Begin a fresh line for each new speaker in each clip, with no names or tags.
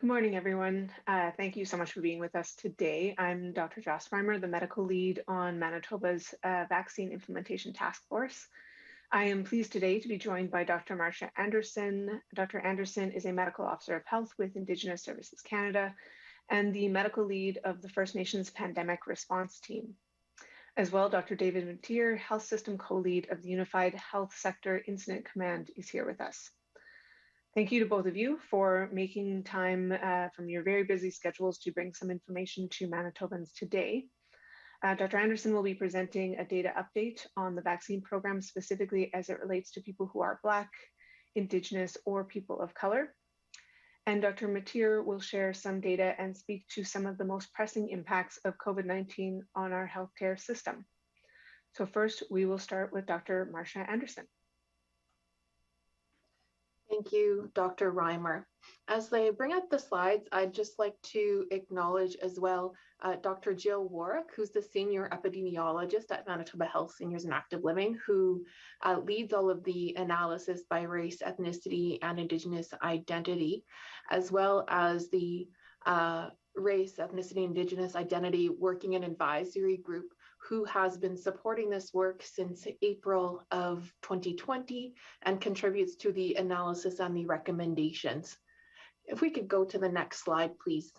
Good morning, everyone. Thank you so much for being with us today. I'm Dr. Joss Reimer, the medical lead on Manitoba's Vaccine Implementation Task Force. I am pleased today to be joined by Dr. Marcia Anderson. Dr. Anderson is a medical officer of health with Indigenous Services Canada and the medical lead of the First Nations Pandemic Response Team. As well, Dr. David Matear, health system co-lead of the Unified Health Sector Incident Command, is here with us. Thank you to both of you for making time from your very busy schedules to bring some information to Manitobans today. Dr. Anderson will be presenting a data update on the vaccine program, specifically as it relates to people who are Black, Indigenous, or people of color. And Dr. Matear will share some data and speak to some of the most pressing impacts of COVID-19 on our healthcare system. So first, we will start with Dr. Marcia Anderson.
Thank you, Dr. Reimer. As they bring up the slides, I'd just like to acknowledge as well Dr. Jill Warwick, who's the Senior Epidemiologist at Manitoba Health Seniors and Active Living, who leads all of the analysis by race, ethnicity, and Indigenous identity, as well as the race, ethnicity, Indigenous identity working and advisory group, who has been supporting this work since April of 2020 and contributes to the analysis and the recommendations. If we could go to the next slide, please.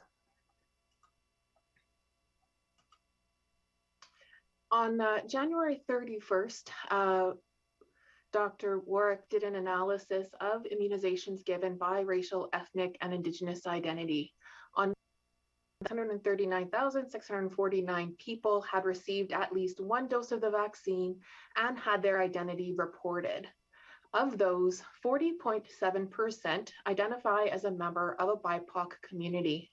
On January 31st, Dr. Warwick did an analysis of immunizations given by racial, ethnic, and Indigenous identity. On 139,649 people had received at least one dose of the vaccine and had their identity reported. Of those, 40.7% identify as a member of a BIPOC community.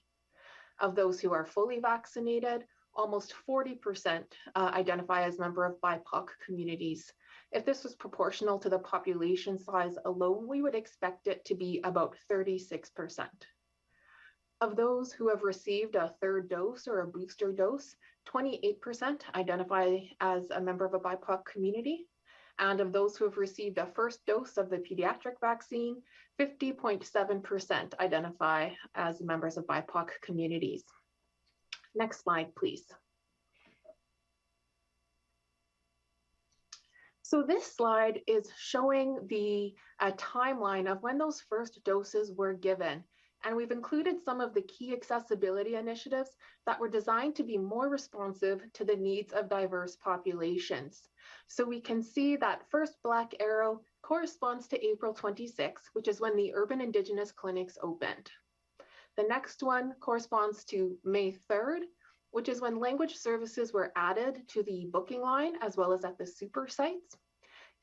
Of those who are fully vaccinated, almost 40% identify as member of BIPOC communities. If this was proportional to the population size alone, we would expect it to be about 36%. Of those who have received a third dose or a booster dose, 28% identify as a member of a BIPOC community. And of those who have received a first dose of the pediatric vaccine, 50.7% identify as members of BIPOC communities. Next slide, please. So this slide is showing the timeline of when those first doses were given. And we've included some of the key accessibility initiatives that were designed to be more responsive to the needs of diverse populations. So we can see that first black arrow corresponds to April 26, which is when the urban Indigenous clinics opened. The next one corresponds to May 3rd, which is when language services were added to the booking line as well as at the super sites.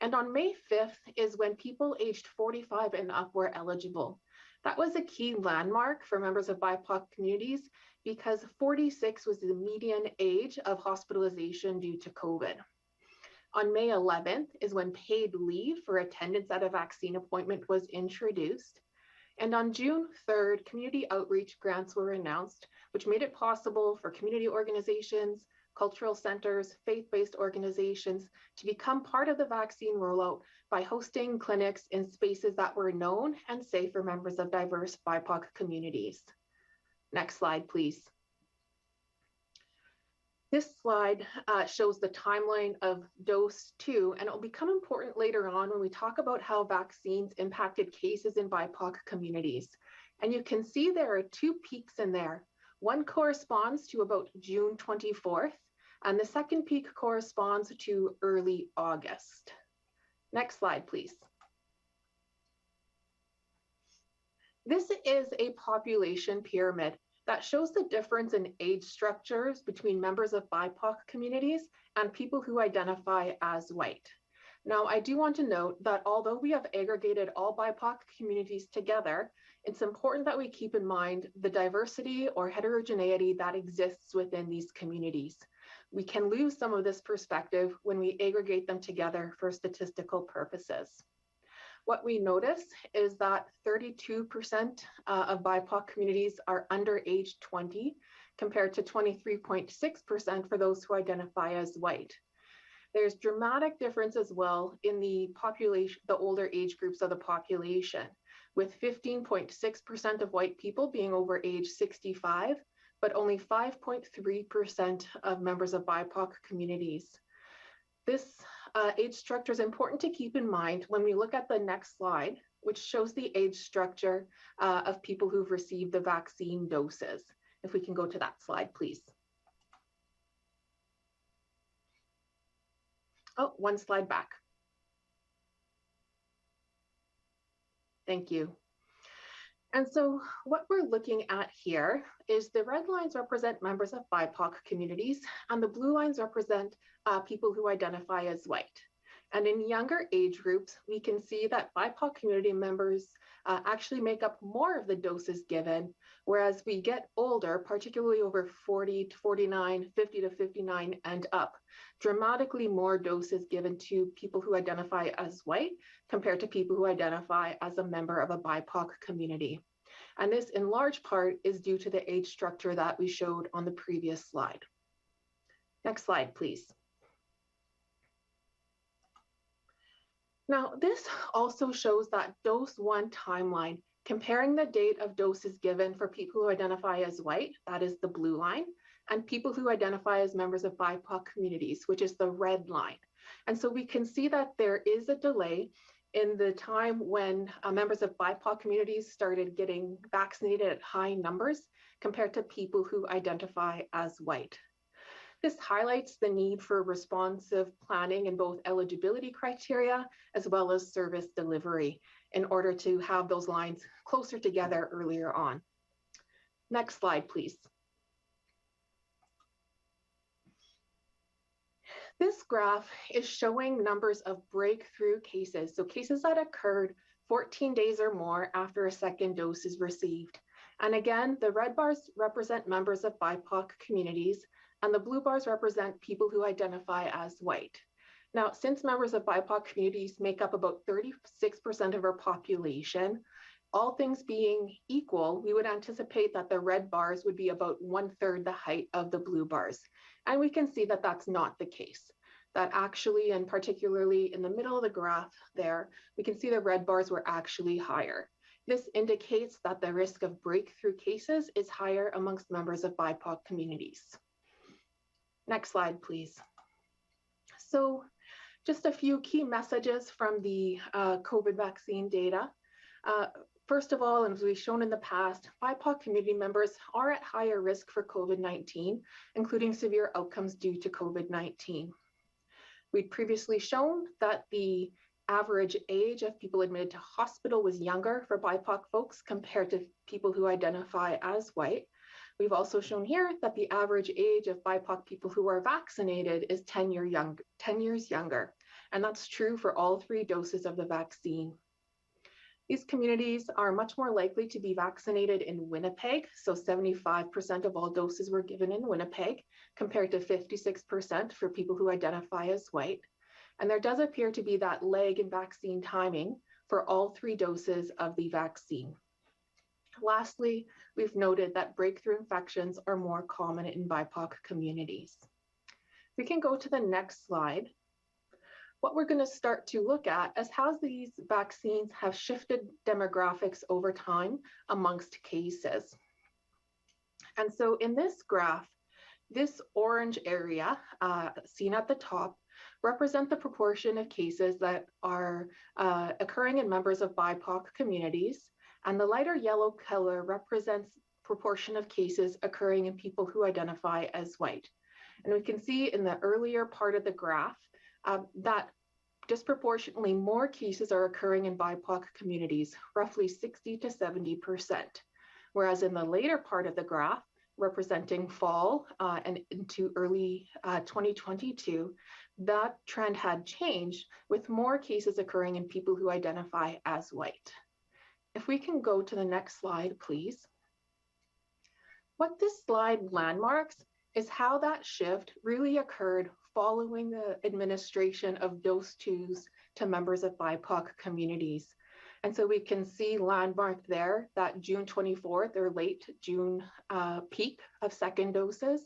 And on May 5th is when people aged 45 and up were eligible. That was a key landmark for members of BIPOC communities because 46 was the median age of hospitalization due to COVID. On May 11th is when paid leave for attendance at a vaccine appointment was introduced. And on June 3rd, community outreach grants were announced, which made it possible for community organizations, cultural centers, faith-based organizations to become part of the vaccine rollout by hosting clinics in spaces that were known and safe for members of diverse BIPOC communities. Next slide, please. This slide shows the timeline of dose 2, and it will become important later on when we talk about how vaccines impacted cases in BIPOC communities. And you can see there are two peaks in there. One corresponds to about June 24th, and the second peak corresponds to early August. Next slide, please. This is a population pyramid that shows the difference in age structures between members of BIPOC communities and people who identify as white. Now, I do want to note that although we have aggregated all BIPOC communities together, it's important that we keep in mind the diversity or heterogeneity that exists within these communities. We can lose some of this perspective when we aggregate them together for statistical purposes. What we notice is that 32% of BIPOC communities are under age 20, compared to 23.6% for those who identify as white. There's dramatic difference as well in the population, the older age groups of the population. with 15.6% of white people being over age 65, but only 5.3% of members of BIPOC communities. This age structure is important to keep in mind when we look at the next slide, which shows the age structure of people who've received the vaccine doses. If we can go to that slide, please. Oh, one slide back. Thank you. And so what we're looking at here is the red lines represent members of BIPOC communities, and the blue lines represent people who identify as white. And in younger age groups, we can see that BIPOC community members actually make up more of the doses given, whereas we get older, particularly over 40 to 49, 50 to 59 and up, dramatically more doses given to people who identify as white compared to people who identify as a member of a BIPOC community. And this in large part is due to the age structure that we showed on the previous slide. Next slide, please. Now, this also shows that dose 1 timeline, comparing the date of doses given for people who identify as white, that is the blue line, and people who identify as members of BIPOC communities, which is the red line. And so we can see that there is a delay in the time when members of BIPOC communities started getting vaccinated at high numbers compared to people who identify as white. This highlights the need for responsive planning in both eligibility criteria as well as service delivery in order to have those lines closer together earlier on. Next slide, please. This graph is showing numbers of breakthrough cases, so cases that occurred 14 days or more after a second dose is received. And again, the red bars represent members of BIPOC communities, and the blue bars represent people who identify as white. Now, since members of BIPOC communities make up about 36% of our population, all things being equal, we would anticipate that the red bars would be about 1/3 the height of the blue bars. And we can see that that's not the case. That actually, and particularly in the middle of the graph there, we can see the red bars were actually higher. This indicates that the risk of breakthrough cases is higher amongst members of BIPOC communities. Next slide, please. So just a few key messages from the COVID vaccine data. First of all, and as we've shown in the past, BIPOC community members are at higher risk for COVID-19, including severe outcomes due to COVID-19. We'd previously shown that the average age of people admitted to hospital was younger for BIPOC folks compared to people who identify as white. We've also shown here that the average age of BIPOC people who are vaccinated is 10 years younger, and that's true for all 3 doses of the vaccine. These communities are much more likely to be vaccinated in Winnipeg, so 75% of all doses were given in Winnipeg, compared to 56% for people who identify as white. And there does appear to be that lag in vaccine timing for all 3 doses of the vaccine. Lastly, we've noted that breakthrough infections are more common in BIPOC communities. We can go to the next slide. What we're going to start to look at is how these vaccines have shifted demographics over time amongst cases. And so in this graph, this orange area seen at the top represent the proportion of cases that are occurring in members of BIPOC communities. And the lighter yellow color represents proportion of cases occurring in people who identify as white. And we can see in the earlier part of the graph that disproportionately more cases are occurring in BIPOC communities, roughly 60 to 70%. Whereas in the later part of the graph, representing fall and into early 2022, that trend had changed with more cases occurring in people who identify as white. If we can go to the next slide, please. What this slide landmarks is how that shift really occurred following the administration of dose 2s to members of BIPOC communities. And so we can see landmarked there that June 24th or late June peak of second doses,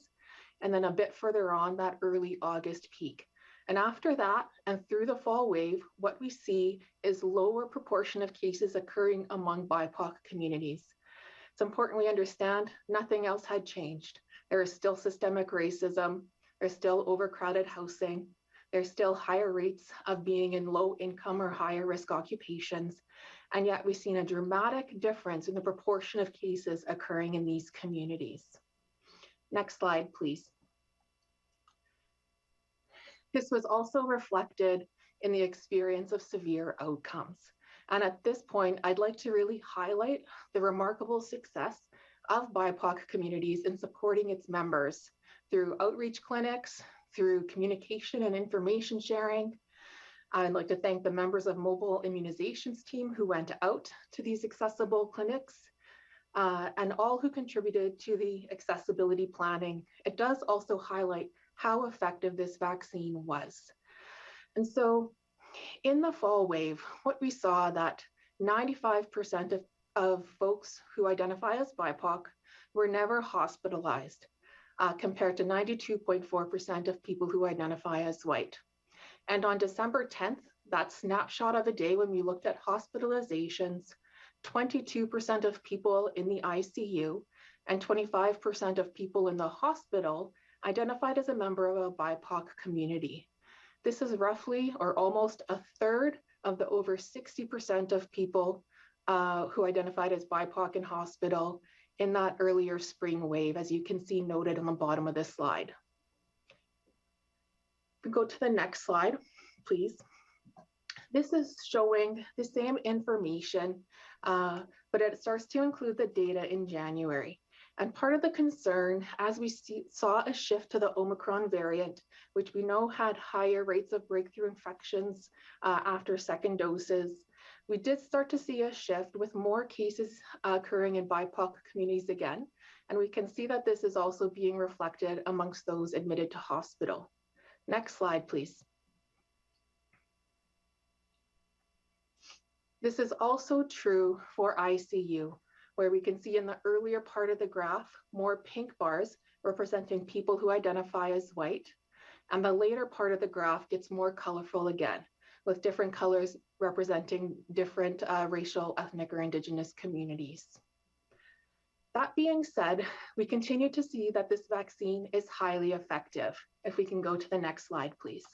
and then a bit further on that early August peak. And after that, and through the fall wave, what we see is lower proportion of cases occurring among BIPOC communities. It's important we understand nothing else had changed. There is still systemic racism, there's still overcrowded housing, there's still higher rates of being in low income or higher risk occupations, and yet we've seen a dramatic difference in the proportion of cases occurring in these communities. Next slide, please. This was also reflected in the experience of severe outcomes. And at this point, I'd like to really highlight the remarkable success of BIPOC communities in supporting its members through outreach clinics, through communication and information sharing. I'd like to thank the members of mobile immunizations team who went out to these accessible clinics and all who contributed to the accessibility planning. It does also highlight how effective this vaccine was. And so in the fall wave, what we saw that 95% of folks who identify as BIPOC were never hospitalized, compared to 92.4% of people who identify as white. And on December 10th, that snapshot of a day when we looked at hospitalizations, 22% of people in the ICU and 25% of people in the hospital identified as a member of a BIPOC community. This is roughly or almost a third of the over 60% of people who identified as BIPOC in hospital in that earlier spring wave, as you can see noted on the bottom of this slide. We go to the next slide, please. This is showing the same information, but it starts to include the data in January. And part of the concern, as we saw a shift to the Omicron variant, which we know had higher rates of breakthrough infections after second doses, we did start to see a shift with more cases occurring in BIPOC communities again. And we can see that this is also being reflected amongst those admitted to hospital. Next slide, please. This is also true for ICU, where we can see in the earlier part of the graph, more pink bars representing people who identify as white. And the later part of the graph gets more colorful again, with different colors representing different racial, ethnic, or Indigenous communities. That being said, we continue to see that this vaccine is highly effective. If we can go to the next slide, please.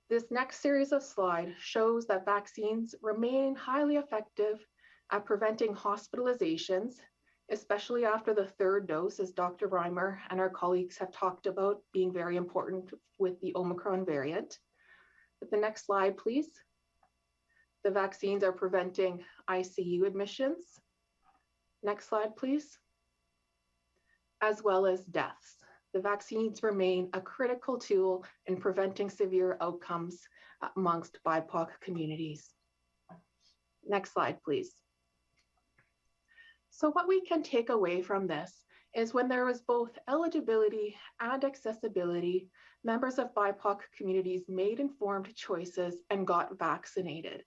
This next series of slides shows that vaccines remain highly effective at preventing hospitalizations, especially after the third dose, as Dr. Reimer and our colleagues have talked about being very important with the Omicron variant. But the next slide, please. The vaccines are preventing ICU admissions. Next slide, please. As well as deaths. The vaccines remain a critical tool in preventing severe outcomes amongst BIPOC communities. Next slide, please. So what we can take away from this is when there was both eligibility and accessibility, members of BIPOC communities made informed choices and got vaccinated.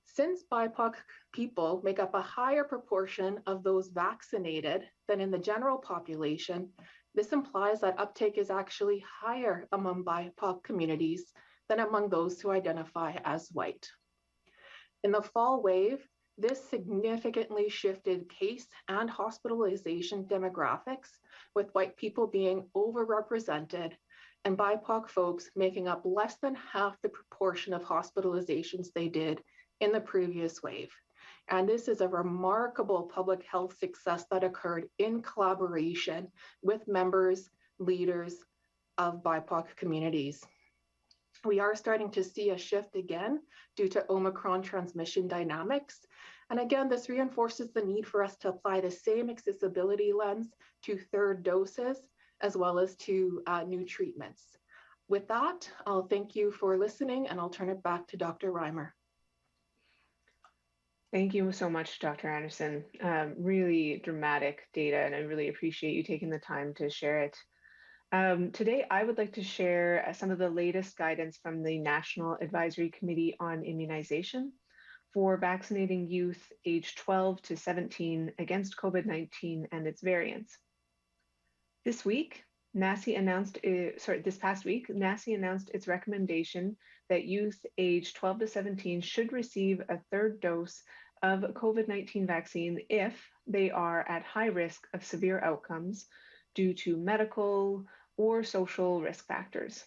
Since BIPOC people make up a higher proportion of those vaccinated than in the general population, this implies that uptake is actually higher among BIPOC communities than among those who identify as white. In the fall wave, this significantly shifted case and hospitalization demographics, with white people being overrepresented and BIPOC folks making up less than half the proportion of hospitalizations they did in the previous wave. And this is a remarkable public health success that occurred in collaboration with members, leaders of BIPOC communities. We are starting to see a shift again due to Omicron transmission dynamics. And again, this reinforces the need for us to apply the same accessibility lens to third doses, as well as to new treatments. With that, I'll thank you for listening, and I'll turn it back to Dr. Reimer.
Thank you so much, Dr. Anderson. Really dramatic data, and I really appreciate you taking the time to share it. Today, I would like to share some of the latest guidance from the National Advisory Committee on Immunization for vaccinating youth aged 12 to 17 against COVID-19 and its variants. This week, This past week, NACI announced its recommendation that youth aged 12 to 17 should receive a third dose of COVID-19 vaccine if they are at high risk of severe outcomes due to medical or social risk factors.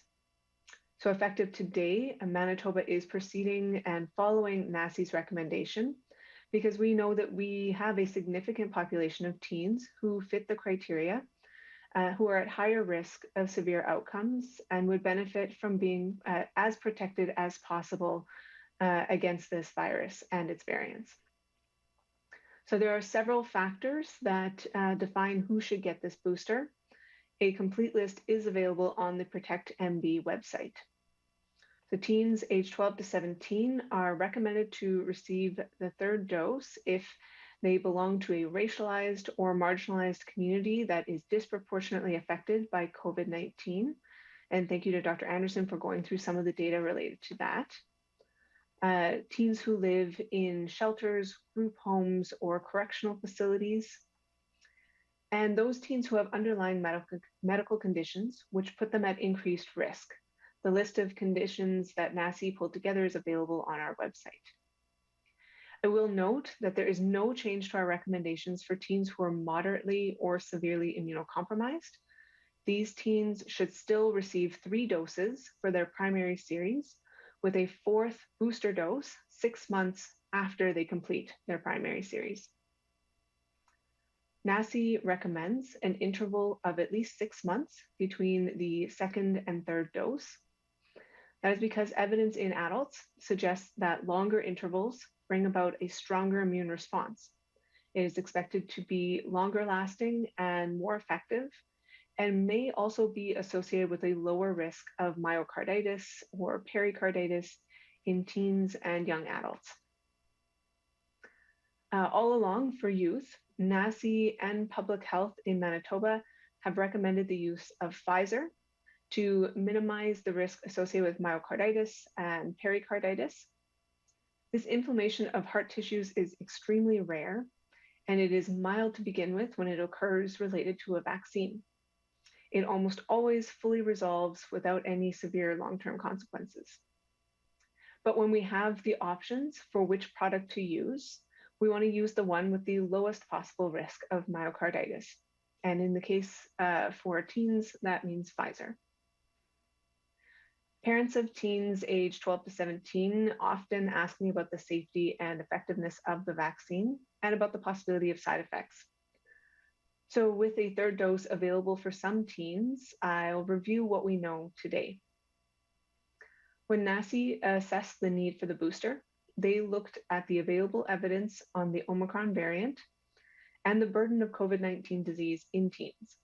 So effective today, Manitoba is proceeding and following NACI's recommendation because we know that we have a significant population of teens who fit the criteria, who are at higher risk of severe outcomes and would benefit from being as protected as possible against this virus and its variants. So there are several factors that define who should get this booster. A complete list is available on the Protect MB website. So teens aged 12 to 17 are recommended to receive the third dose if they belong to a racialized or marginalized community that is disproportionately affected by COVID-19. And thank you to Dr. Anderson for going through some of the data related to that. Teens who live in shelters, group homes, or correctional facilities. And those teens who have underlying medical conditions, which put them at increased risk. The list of conditions that NACI pulled together is available on our website. I will note that there is no change to our recommendations for teens who are moderately or severely immunocompromised. These teens should still receive 3 doses for their primary series, with a 4th booster dose 6 months after they complete their primary series. NACI recommends an interval of at least 6 months between the 2nd and 3rd dose. That is because evidence in adults suggests that longer intervals bring about a stronger immune response. It is expected to be longer lasting and more effective, and may also be associated with a lower risk of myocarditis or pericarditis in teens and young adults. All along for youth, NACI and Public Health in Manitoba have recommended the use of Pfizer to minimize the risk associated with myocarditis and pericarditis. This inflammation of heart tissues is extremely rare, and it is mild to begin with when it occurs related to a vaccine. It almost always fully resolves without any severe long-term consequences. But when we have the options for which product to use, we want to use the one with the lowest possible risk of myocarditis. And in the case for teens, that means Pfizer. Parents of teens aged 12 to 17 often ask me about the safety and effectiveness of the vaccine and about the possibility of side effects. So with a third dose available for some teens, I'll review what we know today. When NACI assessed the need for the booster, they looked at the available evidence on the Omicron variant and the burden of COVID-19 disease in teens.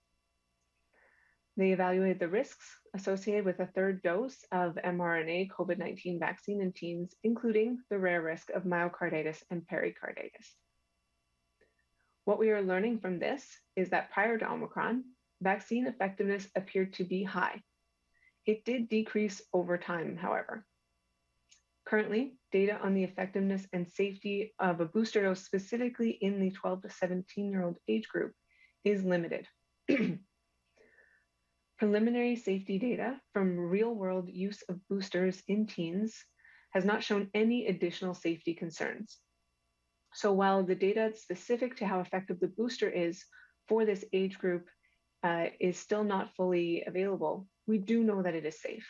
They evaluated the risks associated with a third dose of mRNA COVID-19 vaccine in teens, including the rare risk of myocarditis and pericarditis. What we are learning from this is that prior to Omicron, vaccine effectiveness appeared to be high. It did decrease over time, however. Currently, data on the effectiveness and safety of a booster dose, specifically in the 12 to 17-year-old age group, is limited. Preliminary safety data from real-world use of boosters in teens has not shown any additional safety concerns. So while the data specific to how effective the booster is for this age group is still not fully available, we do know that it is safe.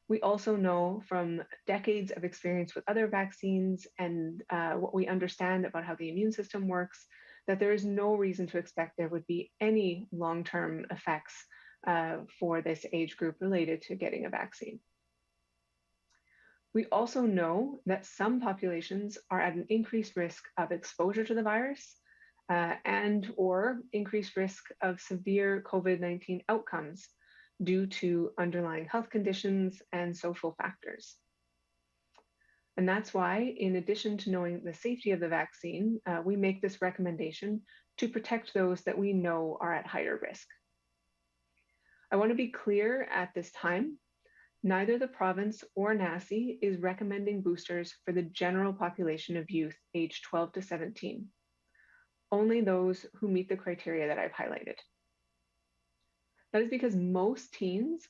We also know from decades of experience with other vaccines and what we understand about how the immune system works, that there is no reason to expect there would be any long-term effects for this age group related to getting a vaccine. We also know that some populations are at an increased risk of exposure to the virus and or increased risk of severe COVID-19 outcomes due to underlying health conditions and social factors. And that's why, in addition to knowing the safety of the vaccine, we make this recommendation to protect those that we know are at higher risk. I want to be clear at this time, neither the province or NACI is recommending boosters for the general population of youth aged 12 to 17, only those who meet the criteria that I've highlighted. That is because most teens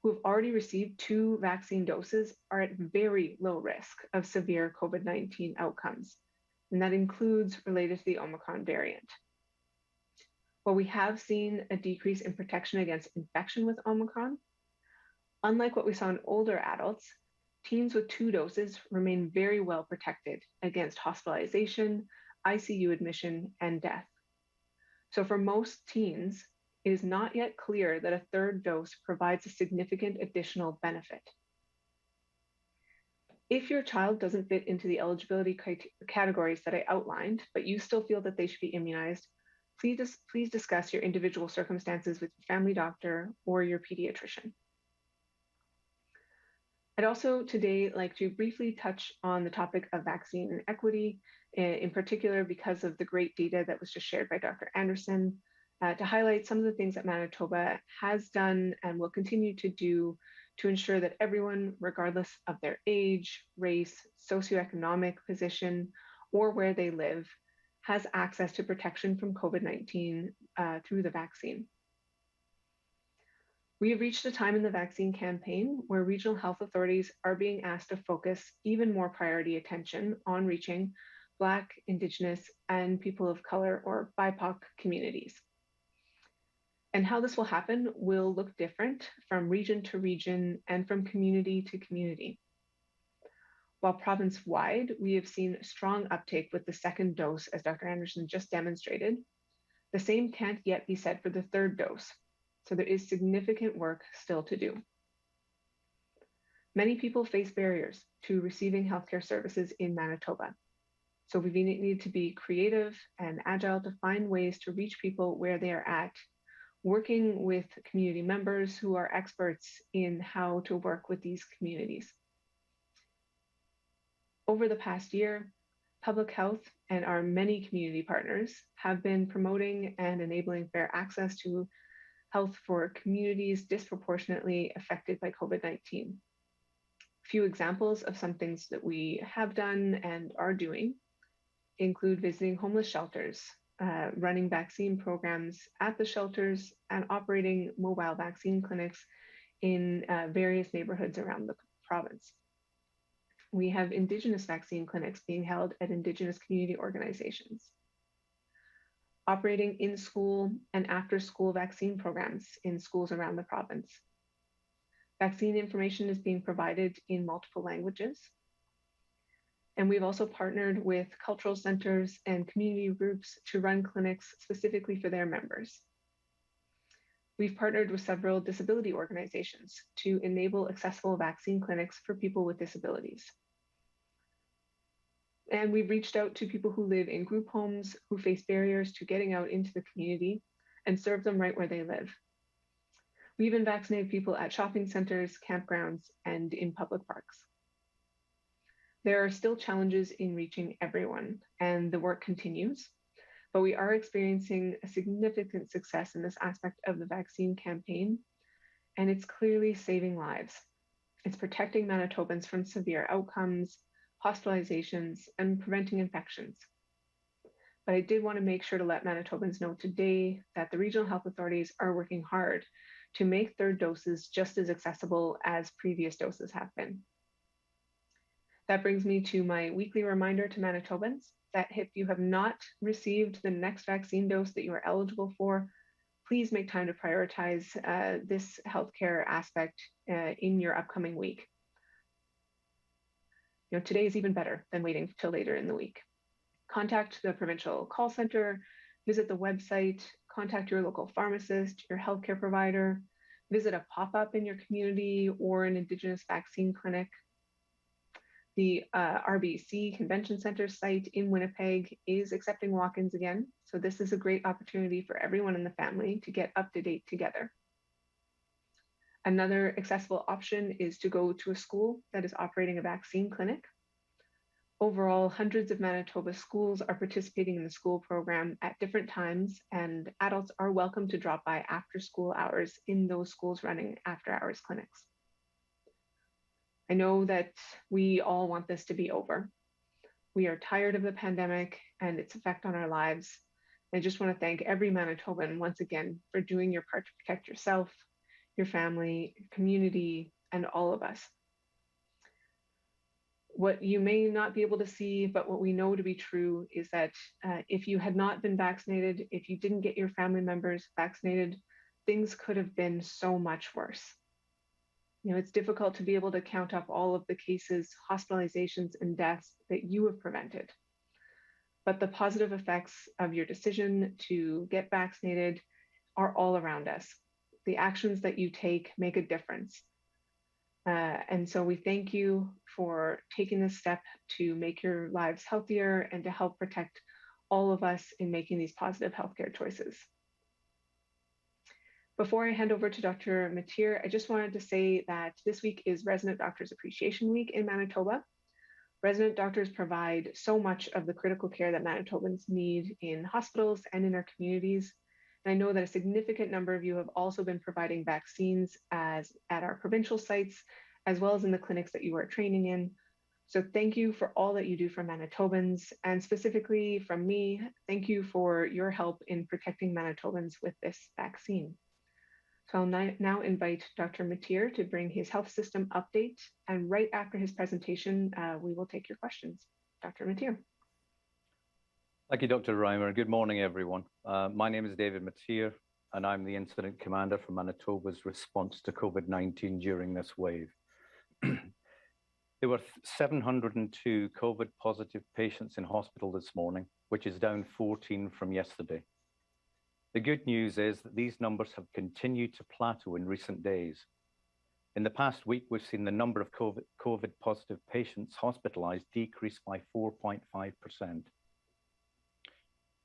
who have already received 2 vaccine doses are at very low risk of severe COVID-19 outcomes, and that includes related to the Omicron variant. While we have seen a decrease in protection against infection with Omicron, unlike what we saw in older adults, teens with 2 doses remain very well protected against hospitalization, ICU admission, and death. So for most teens, it is not yet clear that a 3rd dose provides a significant additional benefit. If your child doesn't fit into the eligibility categories that I outlined, but you still feel that they should be immunized, please discuss your individual circumstances with your family doctor or your pediatrician. I'd also today like to briefly touch on the topic of vaccine equity, in particular because of the great data that was just shared by Dr. Anderson, to highlight some of the things that Manitoba has done and will continue to do to ensure that everyone, regardless of their age, race, socioeconomic position, or where they live, has access to protection from COVID-19 through the vaccine. We have reached a time in the vaccine campaign where regional health authorities are being asked to focus even more priority attention on reaching Black, Indigenous, and people of color or BIPOC communities. And how this will happen will look different from region to region and from community to community. While province-wide, we have seen strong uptake with the 2nd dose, as Dr. Anderson just demonstrated, the same can't yet be said for the 3rd dose. So there is significant work still to do. Many people face barriers to receiving healthcare services in Manitoba. So we need to be creative and agile to find ways to reach people where they are at, working with community members who are experts in how to work with these communities. Over the past year, public health and our many community partners have been promoting and enabling fair access to health for communities disproportionately affected by COVID-19. A few examples of some things that we have done and are doing include visiting homeless shelters, running vaccine programs at the shelters, and operating mobile vaccine clinics in various neighborhoods around the province. We have Indigenous vaccine clinics being held at Indigenous community organizations, operating in-school and after-school vaccine programs in schools around the province. Vaccine information is being provided in multiple languages. And we've also partnered with cultural centers and community groups to run clinics specifically for their members. We've partnered with several disability organizations to enable accessible vaccine clinics for people with disabilities. And we've reached out to people who live in group homes who face barriers to getting out into the community and serve them right where they live. We even vaccinated people at shopping centers, campgrounds, and in public parks. There are still challenges in reaching everyone, and the work continues, but we are experiencing a significant success in this aspect of the vaccine campaign, and it's clearly saving lives. It's protecting Manitobans from severe outcomes, hospitalizations, and preventing infections. But I did want to make sure to let Manitobans know today that the regional health authorities are working hard to make 3rd doses just as accessible as previous doses have been. That brings me to my weekly reminder to Manitobans that if you have not received the next vaccine dose that you are eligible for, please make time to prioritize this healthcare aspect in your upcoming week. Today is even better than waiting till later in the week. Contact the provincial call center, visit the website, contact your local pharmacist, your healthcare provider, visit a pop-up in your community or an Indigenous vaccine clinic. The RBC Convention Center site in Winnipeg is accepting walk-ins again, so this is a great opportunity for everyone in the family to get up to date together. Another accessible option is to go to a school that is operating a vaccine clinic. Overall, hundreds of Manitoba schools are participating in the school program at different times, and adults are welcome to drop by after school hours in those schools running after-hours clinics. I know that we all want this to be over. We are tired of the pandemic and its effect on our lives, I just want to thank every Manitoban once again for doing your part to protect yourself, your family, your community, and all of us. What you may not be able to see, but what we know to be true is that if you had not been vaccinated, if you didn't get your family members vaccinated, things could have been so much worse. You know, it's difficult to be able to count up all of the cases, hospitalizations, and deaths that you have prevented. But the positive effects of your decision to get vaccinated are all around us. The actions that you take make a difference. And so we thank you for taking this step to make your lives healthier and to help protect all of us in making these positive healthcare choices. Before I hand over to Dr. Matear, I just wanted to say that this week is Resident Doctors Appreciation Week in Manitoba. Resident doctors provide so much of the critical care that Manitobans need in hospitals and in our communities. And I know that a significant number of you have also been providing vaccines at our provincial sites, as well as in the clinics that you are training in. So thank you for all that you do for Manitobans, and specifically from me, thank you for your help in protecting Manitobans with this vaccine. So I'll now invite Dr. Matear to bring his health system update, and right after his presentation, we will take your questions. Dr. Matear.
Thank you, Dr. Reimer. Good morning, everyone. My name is David Matear, and I'm the Incident Commander for Manitoba's response to COVID-19 during this wave. There were 702 COVID positive patients in hospital this morning, which is down 14 from yesterday. The good news is that these numbers have continued to plateau in recent days. In the past week, we've seen the number of COVID positive patients hospitalized decrease by 4.5%.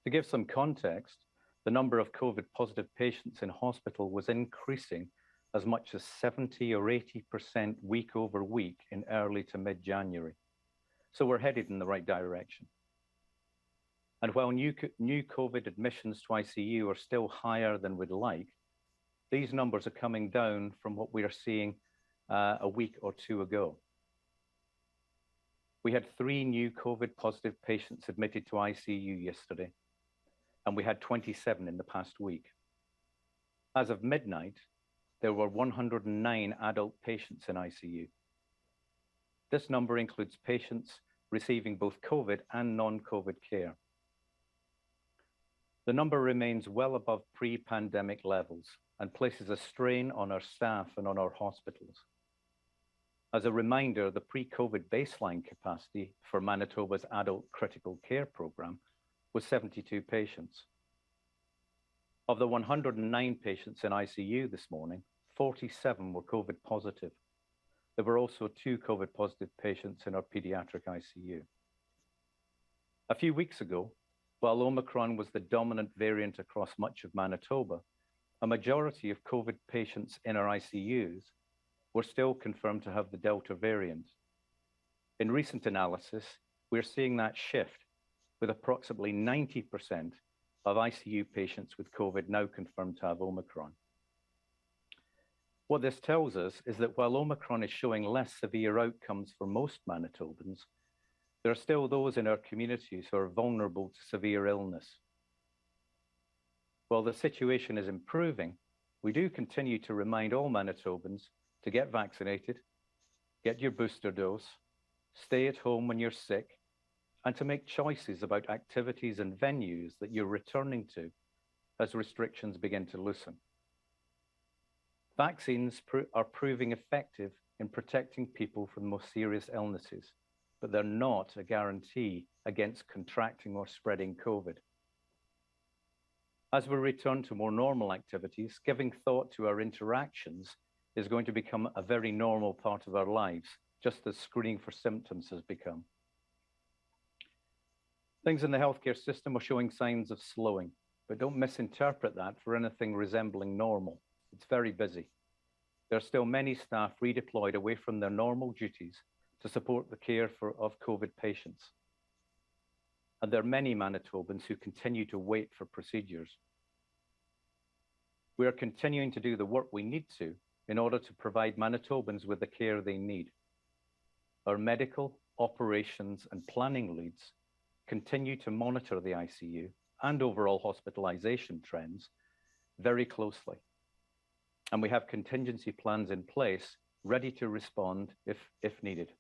To give some context, the number of COVID positive patients in hospital was increasing as much as 70 or 80% week over week in early to mid-January. So we're headed in the right direction. And while new COVID admissions to ICU are still higher than we'd like, these numbers are coming down from what we are seeing a week or two ago. We had 3 new COVID positive patients admitted to ICU yesterday, and we had 27 in the past week. As of midnight, there were 109 adult patients in ICU. This number includes patients receiving both COVID and non-COVID care. The number remains well above pre-pandemic levels and places a strain on our staff and on our hospitals. As a reminder, the pre-COVID baseline capacity for Manitoba's adult critical care program was 72 patients. Of the 109 patients in ICU this morning, 47 were COVID positive. There were also 2 COVID positive patients in our pediatric ICU. A few weeks ago, while Omicron was the dominant variant across much of Manitoba, a majority of COVID patients in our ICUs were still confirmed to have the Delta variant. In recent analysis, we're seeing that shift, with approximately 90% of ICU patients with COVID now confirmed to have Omicron. What this tells us is that while Omicron is showing less severe outcomes for most Manitobans, there are still those in our communities who are vulnerable to severe illness. While the situation is improving, we do continue to remind all Manitobans to get vaccinated, get your booster dose, stay at home when you're sick, and to make choices about activities and venues that you're returning to as restrictions begin to loosen. Vaccines are proving effective in protecting people from the most serious illnesses, but they're not a guarantee against contracting or spreading COVID. As we return to more normal activities, giving thought to our interactions is going to become a very normal part of our lives, just as screening for symptoms has become. Things in the healthcare system are showing signs of slowing, but don't misinterpret that for anything resembling normal. It's very busy. There are still many staff redeployed away from their normal duties to support the care of COVID patients. And there are many Manitobans who continue to wait for procedures. We are continuing to do the work we need to in order to provide Manitobans with the care they need. Our medical, operations, and planning leads continue to monitor the ICU and overall hospitalization trends very closely. And we have contingency plans in place ready to respond if needed.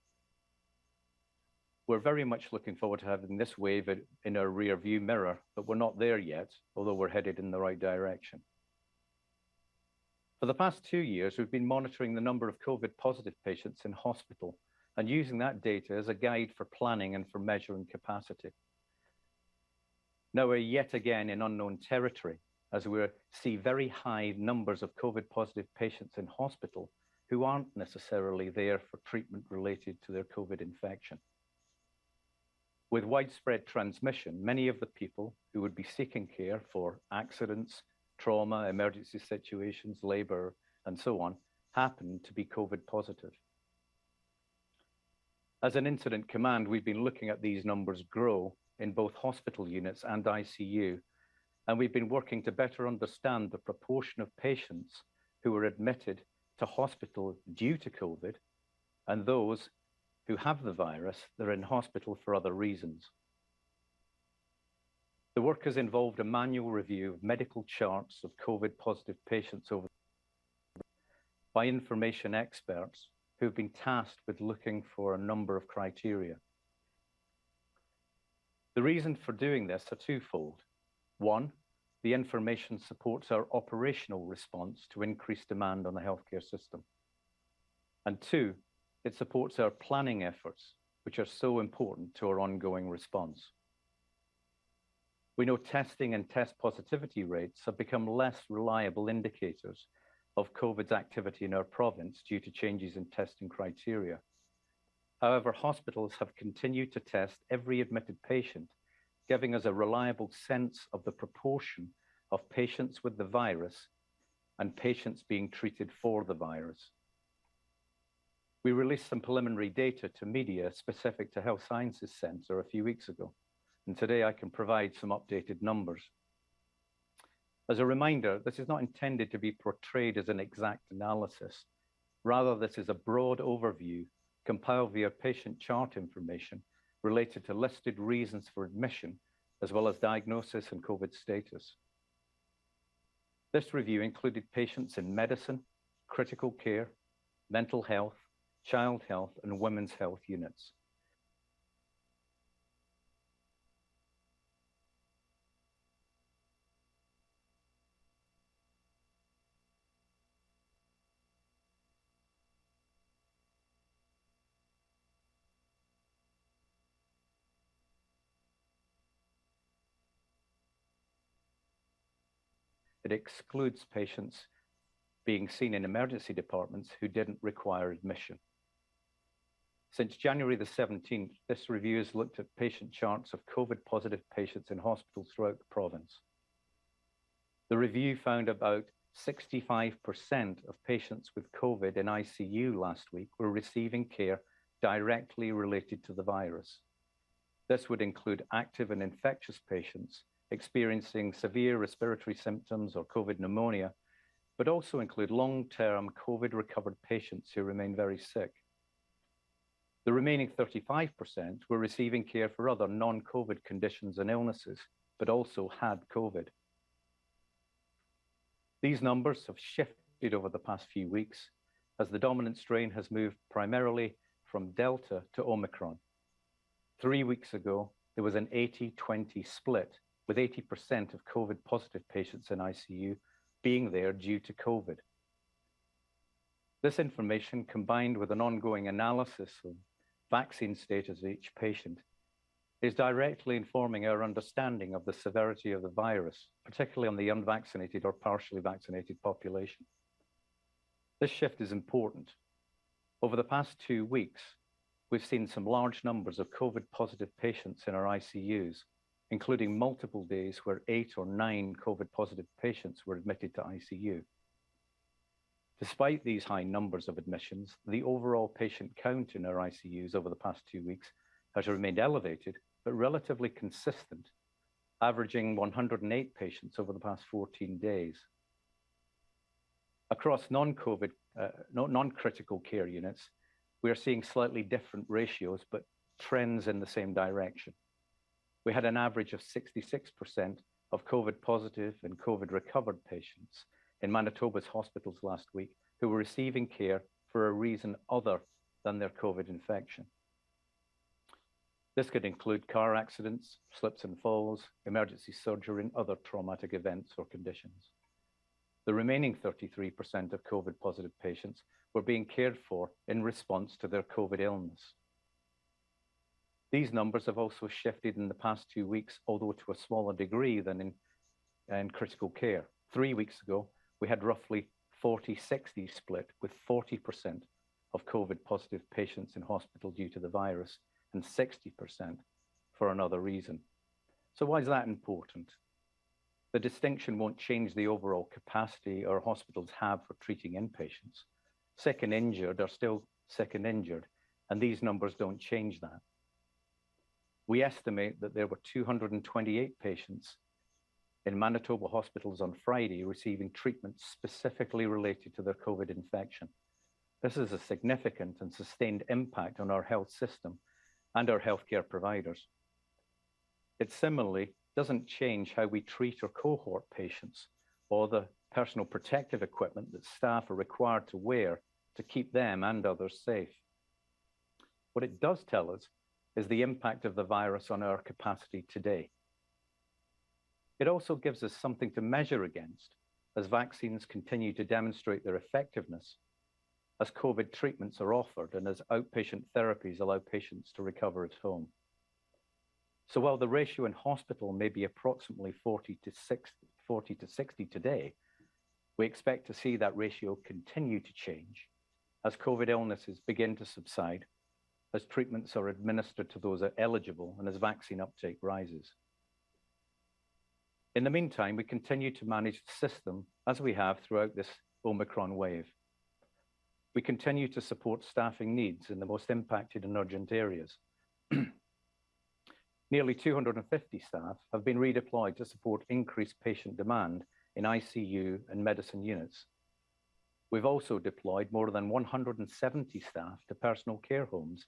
We're very much looking forward to having this wave in our rear view mirror, but we're not there yet, although we're headed in the right direction. For the past 2 years, we've been monitoring the number of COVID positive patients in hospital and using that data as a guide for planning and for measuring capacity. Now we're yet again in unknown territory as we see very high numbers of COVID positive patients in hospital who aren't necessarily there for treatment related to their COVID infection. With widespread transmission, many of the people who would be seeking care for accidents, trauma, emergency situations, labor, and so on, happen to be COVID positive. As an incident command, we've been looking at these numbers grow in both hospital units and ICU, and we've been working to better understand the proportion of patients who were admitted to hospital due to COVID and those who have the virus, they're in hospital for other reasons. The work has involved a manual review of medical charts of COVID positive patients by information experts who've been tasked with looking for a number of criteria. The reason for doing this are twofold. One, the information supports our operational response to increased demand on the healthcare system. And two, it supports our planning efforts, which are so important to our ongoing response. We know testing and test positivity rates have become less reliable indicators of COVID's activity in our province due to changes in testing criteria. However, hospitals have continued to test every admitted patient, giving us a reliable sense of the proportion of patients with the virus and patients being treated for the virus. We released some preliminary data to media specific to Health Sciences Centre a few weeks ago, and today I can provide some updated numbers. As a reminder, this is not intended to be portrayed as an exact analysis. Rather, this is a broad overview compiled via patient chart information related to listed reasons for admission, as well as diagnosis and COVID status. This review included patients in medicine, critical care, mental health, child health, and women's health units. It excludes patients being seen in emergency departments who didn't require admission. Since January the 17th, this review has looked at patient charts of COVID positive patients in hospitals throughout the province. The review found about 65% of patients with COVID in ICU last week were receiving care directly related to the virus. This would include active and infectious patients experiencing severe respiratory symptoms or COVID pneumonia, but also include long-term COVID recovered patients who remain very sick. The remaining 35% were receiving care for other non-COVID conditions and illnesses, but also had COVID. These numbers have shifted over the past few weeks as the dominant strain has moved primarily from Delta to Omicron. 3 weeks ago, there was an 80-20 split, with 80% of COVID positive patients in ICU being there due to COVID. This information, combined with an ongoing analysis of vaccine status of each patient, is directly informing our understanding of the severity of the virus, particularly on the unvaccinated or partially vaccinated population. This shift is important. Over the past 2 weeks, we've seen some large numbers of COVID positive patients in our ICUs, including multiple days where 8 or 9 COVID positive patients were admitted to ICU. Despite these high numbers of admissions, the overall patient count in our ICUs over the past 2 weeks has remained elevated, but relatively consistent, averaging 108 patients over the past 14 days. Across non-critical care units, we are seeing slightly different ratios, but trends in the same direction. We had an average of 66% of COVID positive and COVID recovered patients in Manitoba's hospitals last week who were receiving care for a reason other than their COVID infection. This could include car accidents, slips and falls, emergency surgery, and other traumatic events or conditions. The remaining 33% of COVID positive patients were being cared for in response to their COVID illness. These numbers have also shifted in the past 2 weeks, although to a smaller degree than in critical care. 3 weeks ago, we had roughly 40-60 split, with 40% of COVID positive patients in hospital due to the virus and 60% for another reason. So why is that important? The distinction won't change the overall capacity our hospitals have for treating inpatients. Sick and injured are still sick and injured, and these numbers don't change that. We estimate that there were 228 patients in Manitoba hospitals on Friday receiving treatment specifically related to their COVID infection. This is a significant and sustained impact on our health system and our healthcare providers. It similarly doesn't change how we treat or cohort patients or the personal protective equipment that staff are required to wear to keep them and others safe. What it does tell us is the impact of the virus on our capacity today. It also gives us something to measure against as vaccines continue to demonstrate their effectiveness, as COVID treatments are offered, and as outpatient therapies allow patients to recover at home. So while the ratio in hospital may be approximately 40 to 60 today, we expect to see that ratio continue to change as COVID illnesses begin to subside, as treatments are administered to those that are eligible, and as vaccine uptake rises. In the meantime, we continue to manage the system as we have throughout this Omicron wave. We continue to support staffing needs in the most impacted and urgent areas. Nearly 250 staff have been redeployed to support increased patient demand in ICU and medicine units. We've also deployed more than 170 staff to personal care homes.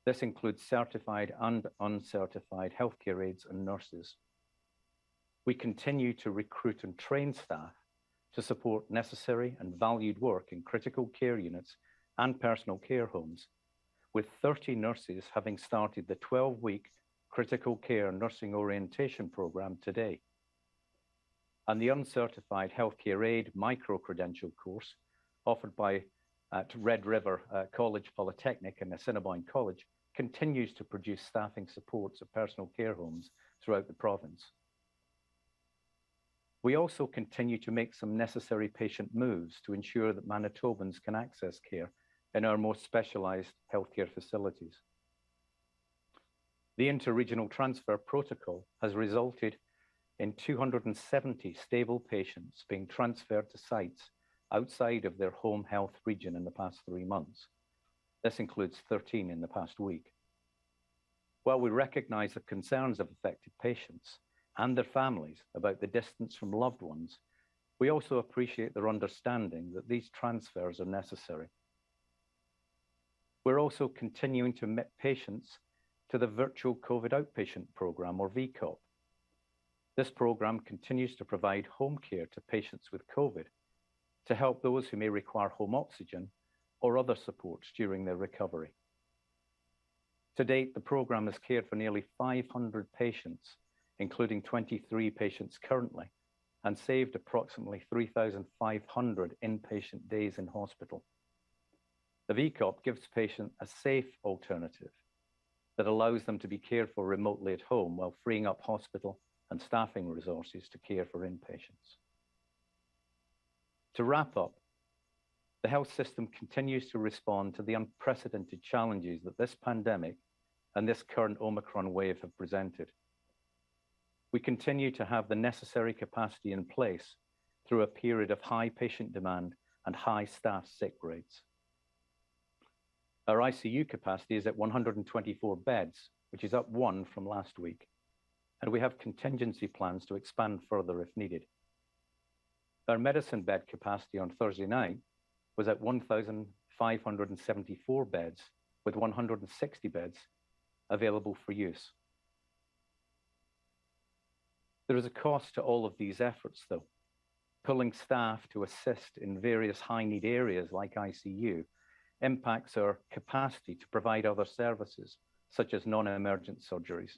This includes certified and uncertified healthcare aides and nurses. We continue to recruit and train staff to support necessary and valued work in critical care units and personal care homes, with 30 nurses having started the 12-week critical care nursing orientation program today. And the uncertified healthcare aide micro-credential course offered by Red River College Polytechnic and Assiniboine College continues to produce staffing supports at personal care homes throughout the province. We also continue to make some necessary patient moves to ensure that Manitobans can access care in our most specialized healthcare facilities. The interregional transfer protocol has resulted in 270 stable patients being transferred to sites outside of their home health region in the past 3 months. This includes 13 in the past week. While we recognize the concerns of affected patients and their families about the distance from loved ones, we also appreciate their understanding that these transfers are necessary. We're also continuing to admit patients to the Virtual COVID Outpatient Program, or VCOP. This program continues to provide home care to patients with COVID to help those who may require home oxygen or other supports during their recovery. To date, the program has cared for nearly 500 patients, including 23 patients currently, and saved approximately 3,500 inpatient days in hospital. The VCOP gives patients a safe alternative that allows them to be cared for remotely at home while freeing up hospital and staffing resources to care for inpatients. To wrap up, the health system continues to respond to the unprecedented challenges that this pandemic and this current Omicron wave have presented. We continue to have the necessary capacity in place through a period of high patient demand and high staff sick rates. Our ICU capacity is at 124 beds, which is up 1 from last week, and we have contingency plans to expand further if needed. Our medicine bed capacity on Thursday night was at 1,574 beds, with 160 beds available for use. There is a cost to all of these efforts, though. Pulling staff to assist in various high-need areas like ICU impacts our capacity to provide other services, such as non-emergent surgeries.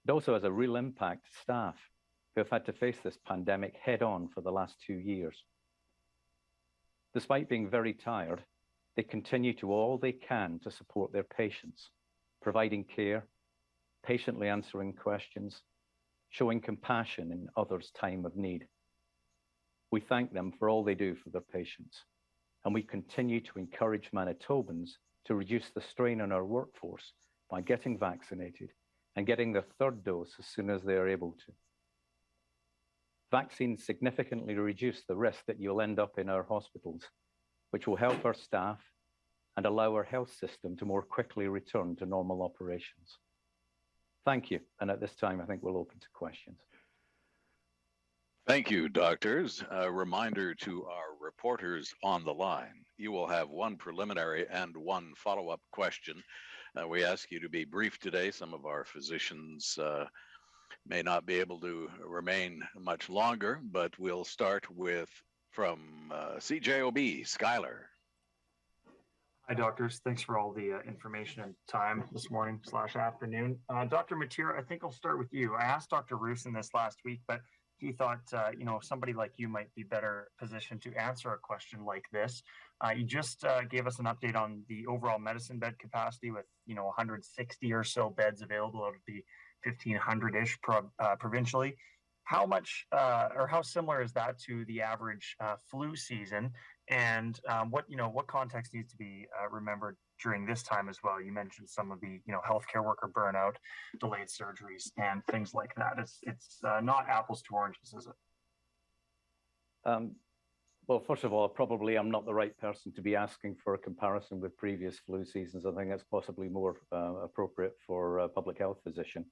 It also has a real impact to staff who have had to face this pandemic head-on for the last 2 years. Despite being very tired, they continue to all they can to support their patients, providing care, patiently answering questions, showing compassion in others' time of need. We thank them for all they do for their patients, and we continue to encourage Manitobans to reduce the strain on our workforce by getting vaccinated and getting their third dose as soon as they are able to. Vaccines significantly reduce the risk that you'll end up in our hospitals, which will help our staff and allow our health system to more quickly return to normal operations. Thank you, and at this time, I think we'll open to questions.
Thank you, doctors. A reminder to our reporters on the line, you will have one preliminary and one follow-up question. We ask you to be brief today. Some of our physicians may not be able to remain much longer, but we'll start with from CJOB, Skylar.
Hi, doctors. Thanks for all the information and time this morning / afternoon. Dr. Matear, I think I'll start with you. I asked Dr. Roosin this last week, but he thought, somebody like you might be better positioned to answer a question like this. You just gave us an update on the overall medicine bed capacity with, 160 or so beds available out of the 1,500-ish provincially. How much or how similar is that to the average flu season? And what context needs to be remembered during this time as well? You mentioned some of the healthcare worker burnout, delayed surgeries, and things like that. It's not apples to oranges, is it?
Well, first of all, probably I'm not the right person to be asking for a comparison with previous flu seasons. I think that's possibly more appropriate for a public health physician.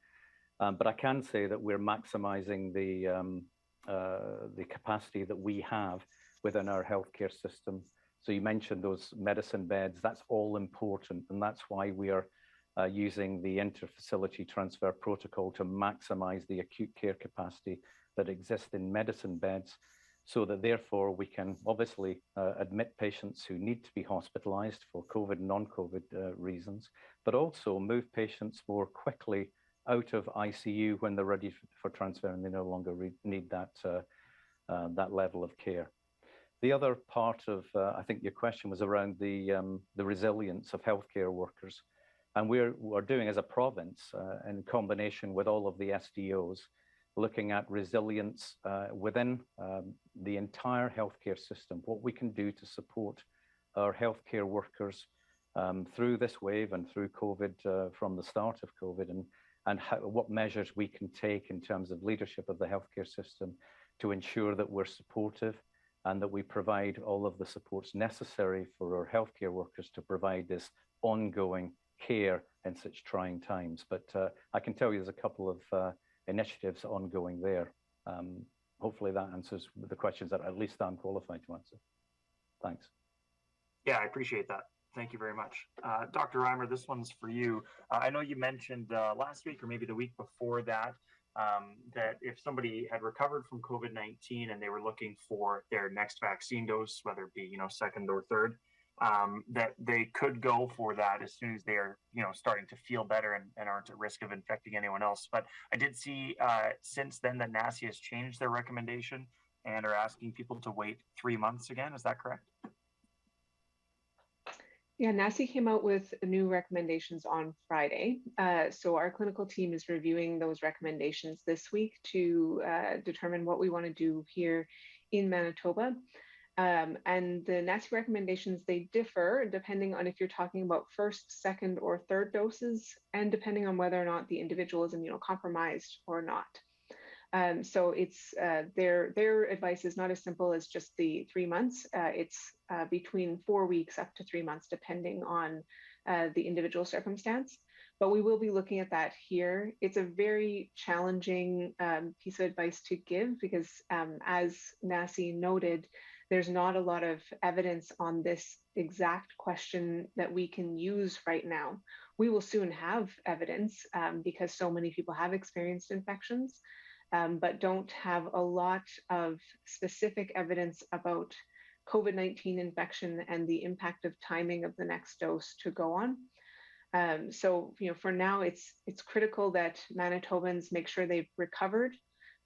But I can say that we're maximizing the capacity that we have within our healthcare system. So you mentioned those medicine beds. That's all important, and that's why we are using the inter-facility transfer protocol to maximize the acute care capacity that exists in medicine beds, so that therefore we can obviously admit patients who need to be hospitalized for COVID and non-COVID reasons, but also move patients more quickly out of ICU when they're ready for transfer and they no longer need that level of care. The other part of, I think your question was around the resilience of healthcare workers. And we're doing as a province, in combination with all of the SDOs, looking at resilience within the entire healthcare system, what we can do to support our healthcare workers through this wave and through COVID, from the start of COVID, and what measures we can take in terms of leadership of the healthcare system to ensure that we're supportive and that we provide all of the supports necessary for our healthcare workers to provide this ongoing care in such trying times. But I can tell you there's a couple of initiatives ongoing there. Hopefully that answers the questions that at least I'm qualified to answer. Thanks.
Yeah, I appreciate that. Thank you very much. Dr. Reimer, this one's for you. I know you mentioned last week or maybe the week before that, that if somebody had recovered from COVID-19 and they were looking for their next vaccine dose, whether it be, second or third, that they could go for that as soon as they are, starting to feel better and aren't at risk of infecting anyone else. But I did see since then that NACI has changed their recommendation and are asking people to wait 3 months again. Is that correct?
Yeah, NACI came out with new recommendations on Friday. So our clinical team is reviewing those recommendations this week to determine what we want to do here in Manitoba. And the NACI recommendations, they differ depending on if you're talking about first, second, or third doses, and depending on whether or not the individual is immunocompromised or not. So it's their advice is not as simple as just the 3 months. It's between 4 weeks up to 3 months, depending on the individual circumstance. But we will be looking at that here. It's a very challenging piece of advice to give because, as NACI noted, there's not a lot of evidence on this exact question that we can use right now. We will soon have evidence because so many people have experienced infections. but don't have a lot of specific evidence about COVID-19 infection and the impact of timing of the next dose to go on. So, for now, it's critical that Manitobans make sure they've recovered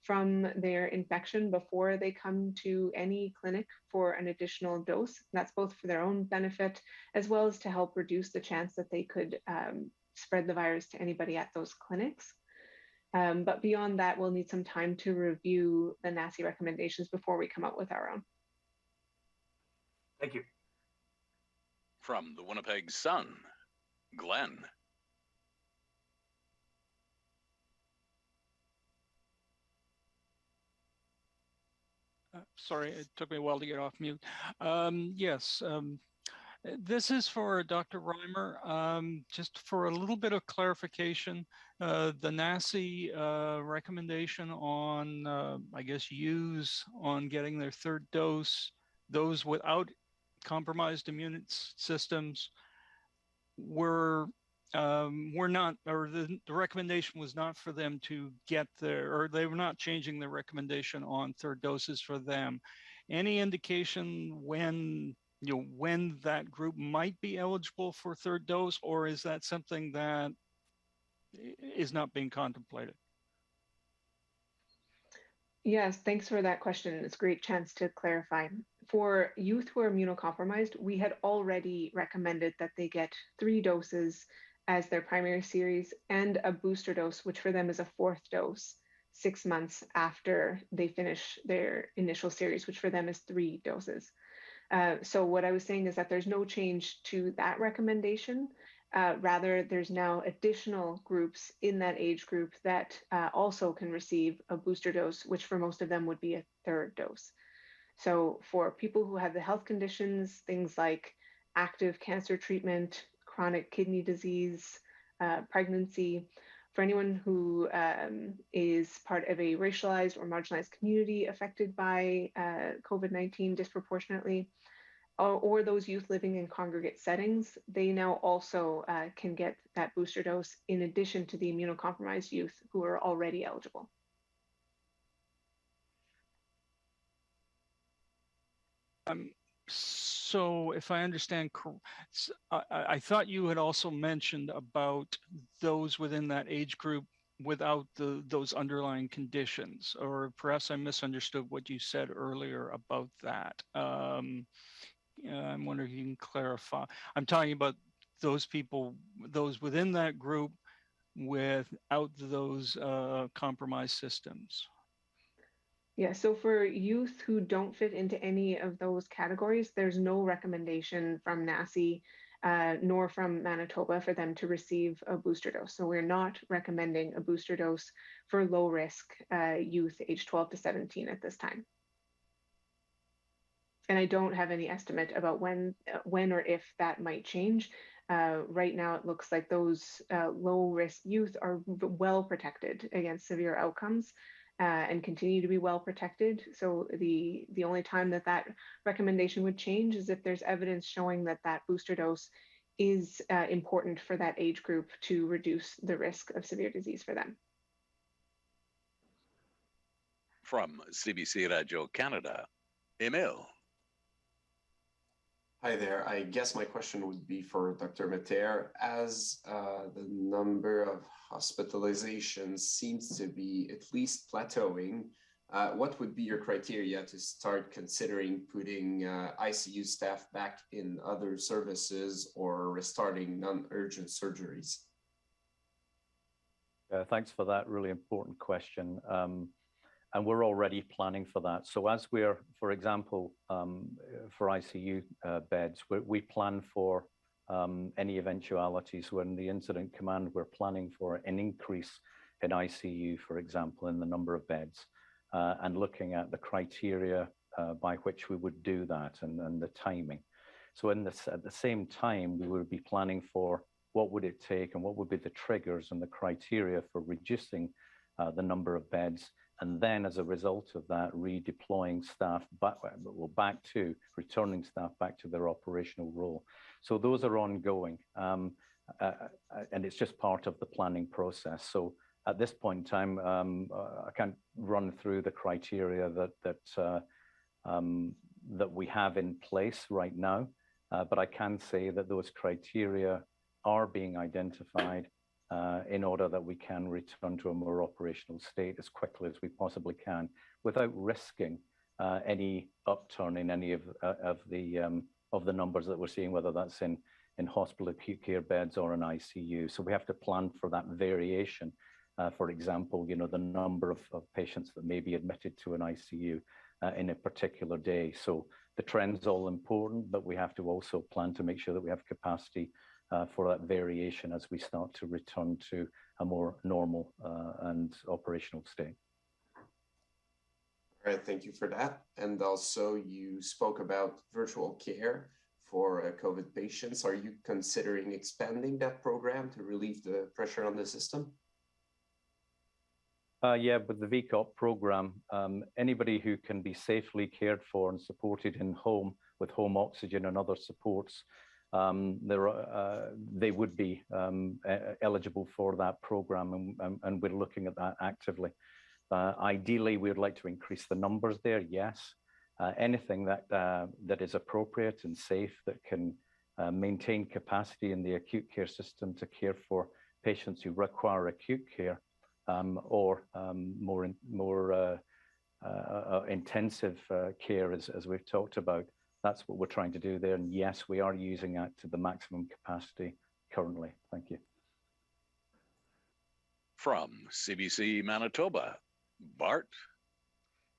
from their infection before they come to any clinic for an additional dose. That's both for their own benefit, as well as to help reduce the chance that they could spread the virus to anybody at those clinics. But beyond that, we'll need some time to review the NACI recommendations before we come out with our own.
Thank you.
From the Winnipeg Sun, Glenn.
Sorry, it took me a while to get off mute. Yes, this is for Dr. Reimer. Just for a little bit of clarification, the NACI recommendation on, I guess, use on getting their third dose, those without compromised immune systems were not, or the recommendation was not for them to get their, or they were not changing the recommendation on third doses for them. Any indication when, when that group might be eligible for third dose, or is that something that is not being contemplated?
Yes, thanks for that question. It's a great chance to clarify. For youth who are immunocompromised, we had already recommended that they get 3 doses as their primary series and a booster dose, which for them is a 4th dose 6 months after they finish their initial series, which for them is 3 doses. So what I was saying is that there's no change to that recommendation. Rather, there's now additional groups in that age group that also can receive a booster dose, which for most of them would be a 3rd dose. So for people who have the health conditions, things like active cancer treatment, chronic kidney disease, pregnancy, for anyone who is part of a racialized or marginalized community affected by COVID-19 disproportionately, or those youth living in congregate settings, they now also can get that booster dose in addition to the immunocompromised youth who are already eligible.
So if I understand, I thought you had also mentioned about those within that age group without those underlying conditions, or perhaps I misunderstood what you said earlier about that. I'm wondering if you can clarify. I'm talking about those people, those within that group without those compromised systems.
Yeah, so for youth who don't fit into any of those categories, there's no recommendation from NACI nor from Manitoba for them to receive a booster dose. So we're not recommending a booster dose for low risk youth age 12 to 17 at this time. And I don't have any estimate about when or if that might change. Right now, it looks like those low risk youth are well protected against severe outcomes. And continue to be well protected. So the only time that recommendation would change is if there's evidence showing that booster dose is important for that age group to reduce the risk of severe disease for them.
From CBC Radio Canada, Emil.
Hi there. I guess my question would be for Dr. Matear. As the number of hospitalizations seems to be at least plateauing, what would be your criteria to start considering putting ICU staff back in other services or restarting non-urgent surgeries?
Thanks for that really important question. And we're already planning for that. So as we're, for example, for ICU beds, we plan for any eventualities. So in the incident command, we're planning for an increase in ICU, for example, in the number of beds, and looking at the criteria by which we would do that and the timing. So at the same time, we would be planning for what would it take and what would be the triggers and the criteria for reducing the number of beds. And then as a result of that, redeploying staff returning staff back to their operational role. So those are ongoing. And it's just part of the planning process. So at this point in time, I can't run through the criteria that we have in place right now, but I can say that those criteria are being identified in order that we can return to a more operational state as quickly as we possibly can, without risking any upturn in any of the numbers that we're seeing, whether that's in hospital acute care beds or in ICU. So we have to plan for that variation. For example, the number of patients that may be admitted to an ICU in a particular day. So the trend's all important, but we have to also plan to make sure that we have capacity for that variation as we start to return to a more normal and operational state.
All right, thank you for that. And also you spoke about virtual care for COVID patients. Are you considering expanding that program to relieve the pressure on the system?
Yeah, with the VCOP program, anybody who can be safely cared for and supported in home with home oxygen and other supports, they would be eligible for that program, and we're looking at that actively. Ideally, we would like to increase the numbers there, yes. Anything that is appropriate and safe that can maintain capacity in the acute care system to care for patients who require acute care or more intensive care, as we've talked about. That's what we're trying to do there. And yes, we are using that to the maximum capacity currently. Thank you.
From CBC Manitoba, Bart.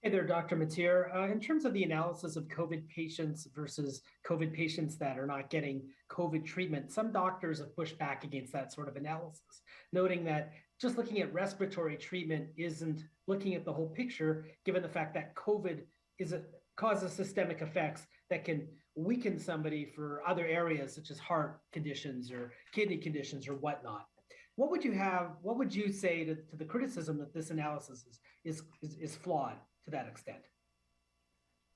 Hey there, Dr. Matear. In terms of the analysis of COVID patients versus COVID patients that are not getting COVID treatment, some doctors have pushed back against that sort of analysis, noting that just looking at respiratory treatment isn't looking at the whole picture, given the fact that COVID causes systemic effects that can weaken somebody for other areas such as heart conditions or kidney conditions or whatnot. What would you say to the criticism that this analysis is flawed to that extent?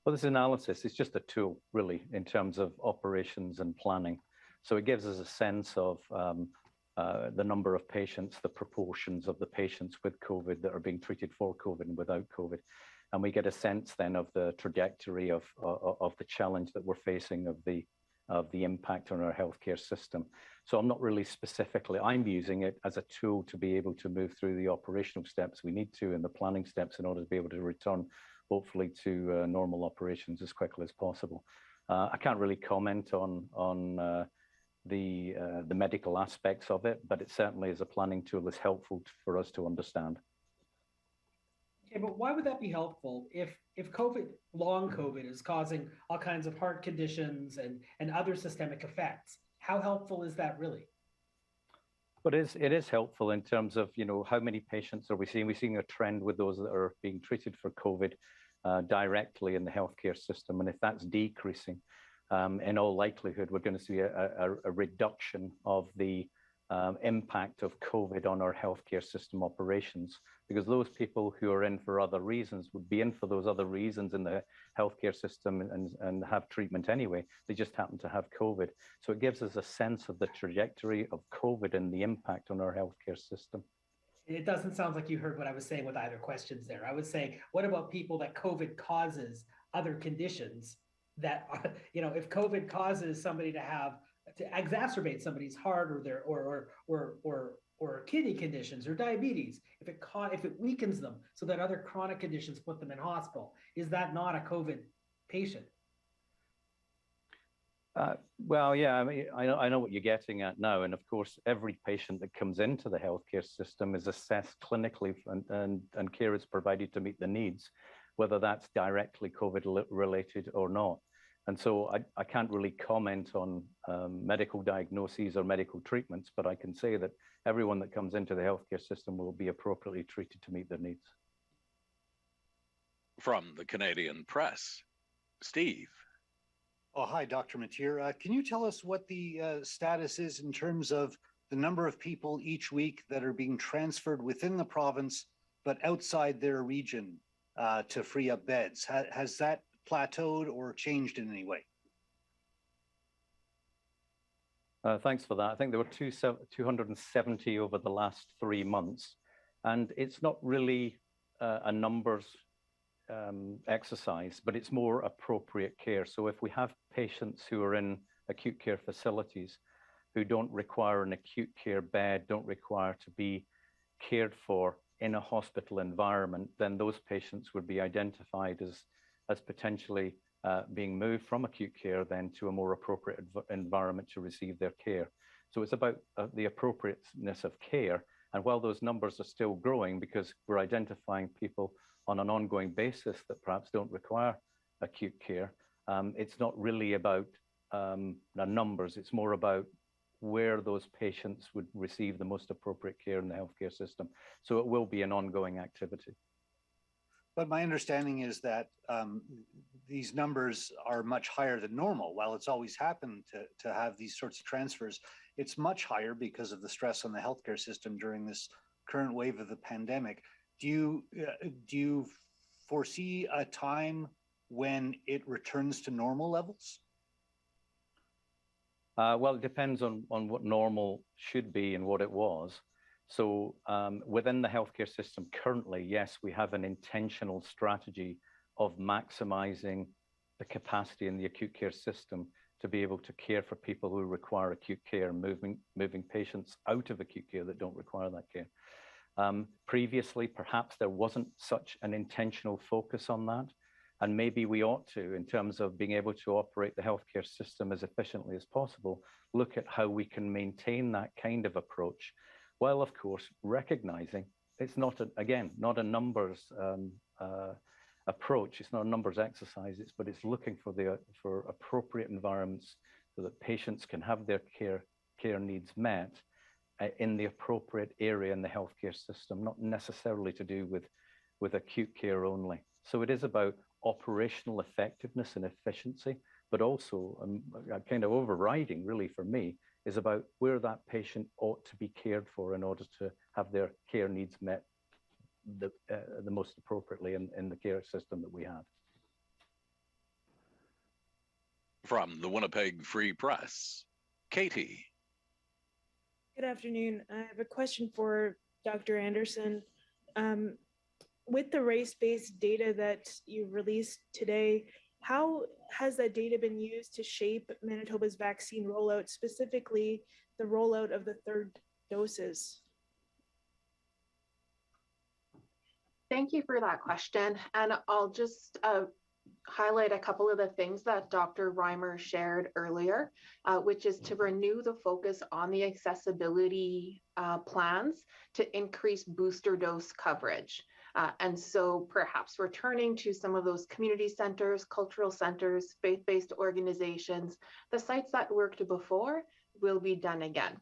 Well, this analysis is just a tool, really, in terms of operations and planning. So it gives us a sense of the number of patients, the proportions of the patients with COVID that are being treated for COVID and without COVID. And we get a sense then of the trajectory of the challenge that we're facing, of the impact on our healthcare system. So I'm not really specifically, I'm using it as a tool to be able to move through the operational steps we need to and the planning steps in order to be able to return, hopefully, to normal operations as quickly as possible. I can't really comment on the medical aspects of it, but it certainly is a planning tool that's helpful for us to understand.
Okay, but why would that be helpful if COVID, long COVID, is causing all kinds of heart conditions and other systemic effects? How helpful is that really?
But it is helpful in terms of, how many patients are we seeing? We're seeing a trend with those that are being treated for COVID directly in the healthcare system. And if that's decreasing, in all likelihood, we're going to see a reduction of the impact of COVID on our healthcare system operations, because those people who are in for other reasons would be in for those other reasons in the healthcare system and have treatment anyway. They just happen to have COVID. So it gives us a sense of the trajectory of COVID and the impact on our healthcare system.
It doesn't sound like you heard what I was saying with either questions there. I was saying, what about people that COVID causes other conditions that, if COVID causes somebody to exacerbate somebody's heart or their or kidney conditions or diabetes, if it weakens them so that other chronic conditions put them in hospital, is that not a COVID patient?
Well, yeah, I mean, I know what you're getting at now, and of course, every patient that comes into the healthcare system is assessed clinically, and care is provided to meet the needs, whether that's directly COVID related or not. And so I can't really comment on medical diagnoses or medical treatments, but I can say that everyone that comes into the healthcare system will be appropriately treated to meet their needs.
From the Canadian Press, Steve.
Oh, hi, Dr. Matear. Can you tell us what the status is in terms of the number of people each week that are being transferred within the province, but outside their region to free up beds? Has that plateaued or changed in any way?
Thanks for that. I think there were 270 over the last 3 months. And it's not really a numbers exercise, but it's more appropriate care. So if we have patients who are in acute care facilities who don't require an acute care bed, don't require to be cared for in a hospital environment, then those patients would be identified as potentially being moved from acute care then to a more appropriate environment to receive their care. So it's about the appropriateness of care. And while those numbers are still growing because we're identifying people on an ongoing basis that perhaps don't require acute care, it's not really about the numbers. It's more about where those patients would receive the most appropriate care in the healthcare system. So it will be an ongoing activity.
But my understanding is that these numbers are much higher than normal. While it's always happened to have these sorts of transfers, it's much higher because of the stress on the healthcare system during this current wave of the pandemic. Do you foresee a time when it returns to normal levels?
Well, it depends on what normal should be and what it was. So within the healthcare system currently, yes, we have an intentional strategy of maximizing the capacity in the acute care system to be able to care for people who require acute care, moving patients out of acute care that don't require that care. Previously, perhaps there wasn't such an intentional focus on that. And maybe we ought to, in terms of being able to operate the healthcare system as efficiently as possible, look at how we can maintain that kind of approach, while of course recognizing it's not, not a numbers approach. It's not a numbers exercise, but it's looking for appropriate environments so that patients can have their care needs met in the appropriate area in the healthcare system, not necessarily to do with acute care only. So it is about operational effectiveness and efficiency, but also kind of overriding really for me is about where that patient ought to be cared for in order to have their care needs met the most appropriately in the care system that we have.
From the Winnipeg Free Press, Katie.
Good afternoon. I have a question for Dr. Anderson. With the race-based data that you released today, how has that data been used to shape Manitoba's vaccine rollout, specifically the rollout of the third doses?
Thank you for that question. And I'll just highlight a couple of the things that Dr. Reimer shared earlier, which is to renew the focus on the accessibility plans to increase booster dose coverage. And so perhaps returning to some of those community centers, cultural centers, faith-based organizations, the sites that worked before will be done again.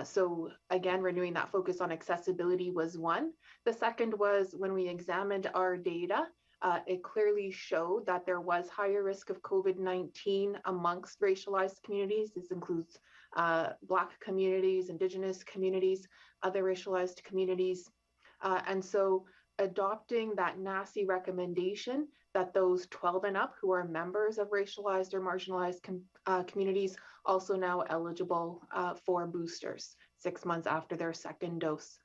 So again, renewing that focus on accessibility was one. The second was when we examined our data, it clearly showed that there was higher risk of COVID-19 amongst racialized communities. This includes Black communities, Indigenous communities, other racialized communities. And so adopting that NACI recommendation that those 12 and up who are members of racialized or marginalized communities also now eligible for boosters 6 months after their second dose.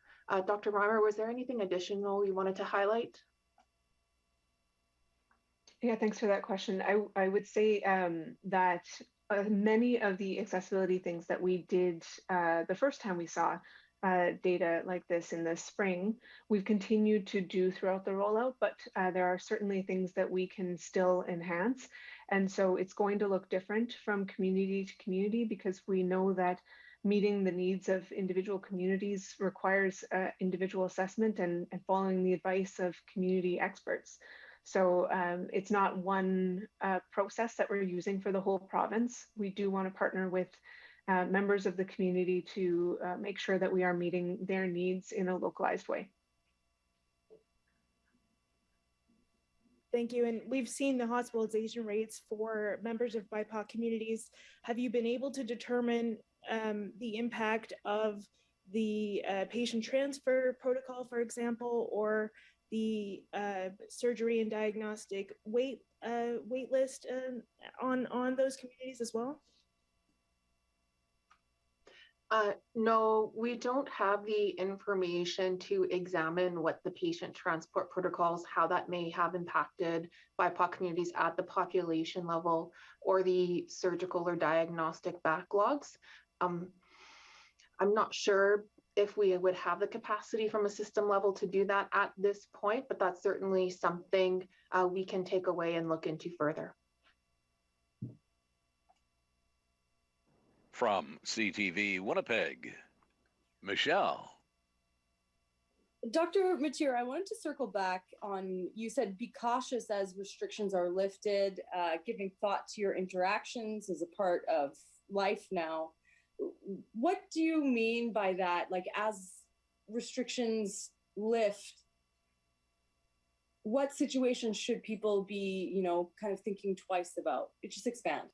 Dr. Reimer, was there anything additional you wanted to highlight?
Yeah, thanks for that question. I would say that many of the accessibility things that we did the first time we saw data like this in the spring, we've continued to do throughout the rollout, but there are certainly things that we can still enhance. And so it's going to look different from community to community because we know that meeting the needs of individual communities requires individual assessment and following the advice of community experts. So it's not one process that we're using for the whole province. We do want to partner with members of the community to make sure that we are meeting their needs in a localized way.
Thank you. And we've seen the hospitalization rates for members of BIPOC communities. Have you been able to determine the impact of the patient transfer protocol, for example, or the surgery and diagnostic wait list on those communities as well?
No, we don't have the information to examine what the patient transport protocols, how that may have impacted BIPOC communities at the population level or the surgical or diagnostic backlogs. I'm not sure if we would have the capacity from a system level to do that at this point, but that's certainly something we can take away and look into further.
From CTV Winnipeg, Michelle.
Dr. Matear, I wanted to circle back on, you said be cautious as restrictions are lifted, giving thought to your interactions as a part of life now. What do you mean by that? Like, as restrictions lift, what situations should people be, kind of thinking twice about? Just expand.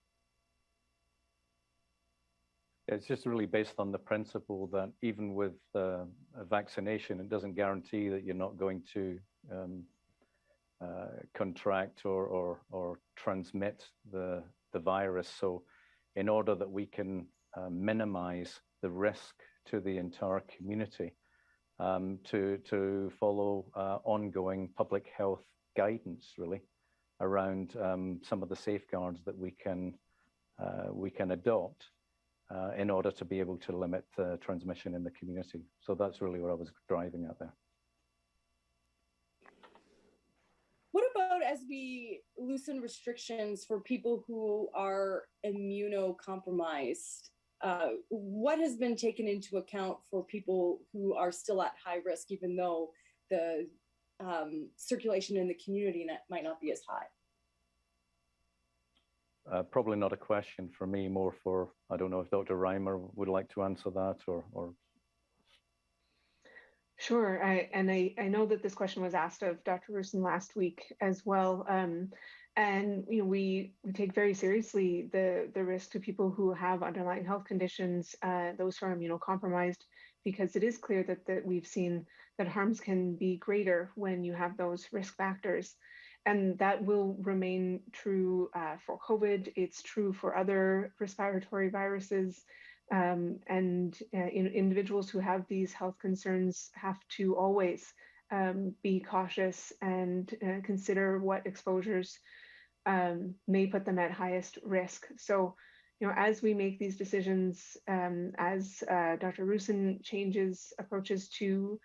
It's just really based on the principle that even with a vaccination, it doesn't guarantee that you're not going to contract or transmit the virus. So in order that we can minimize the risk to the entire community, to follow ongoing public health guidance, really, around some of the safeguards that we can adopt in order to be able to limit transmission in the community. So that's really what I was driving at there.
What about as we loosen restrictions for people who are immunocompromised? What has been taken into account for people who are still at high risk, even though the circulation in the community might not be as high?
Probably not a question for me, more for, I don't know if Dr. Reimer would like to answer that or...
Sure, I know that this question was asked of Dr. Rusin last week as well. And we take very seriously the risk to people who have underlying health conditions, those who are immunocompromised, because it is clear that we've seen that harms can be greater when you have those risk factors. And that will remain true for COVID. It's true for other respiratory viruses. Individuals who have these health concerns have to always be cautious and consider what exposures may put them at highest risk. So, as we make these decisions, as Dr. Rusin changes approaches to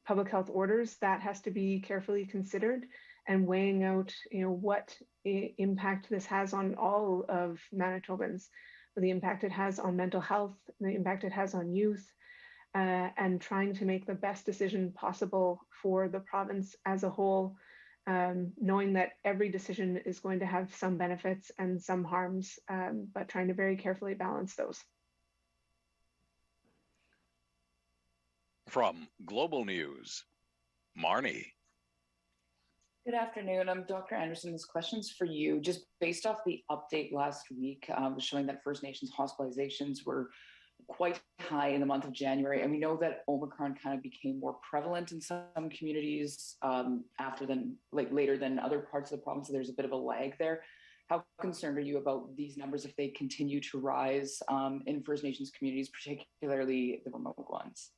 public health orders, that has to be carefully considered, and weighing out, what impact this has on all of Manitobans, the impact it has on mental health, the impact it has on youth, and trying to make the best decision possible for the province as a whole, knowing that every decision is going to have some benefits and some harms, but trying to very carefully balance those.
From Global News, Marnie.
Good afternoon. I'm Dr. Anderson. This question's for you. Just based off the update last week, showing that First Nations hospitalizations were quite high in the month of January. And we know that Omicron kind of became more prevalent in some communities later than other parts of the province. So there's a bit of a lag there. How concerned are you about these numbers if they continue to rise in First Nations communities, particularly the remote ones?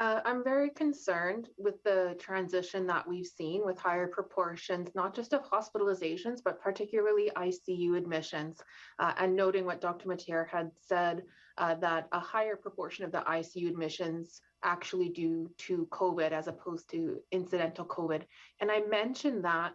I'm very concerned with the transition that we've seen with higher proportions, not just of hospitalizations, but particularly ICU admissions, and noting what Dr. Matear had said, that a higher proportion of the ICU admissions actually due to COVID as opposed to incidental COVID. And I mentioned that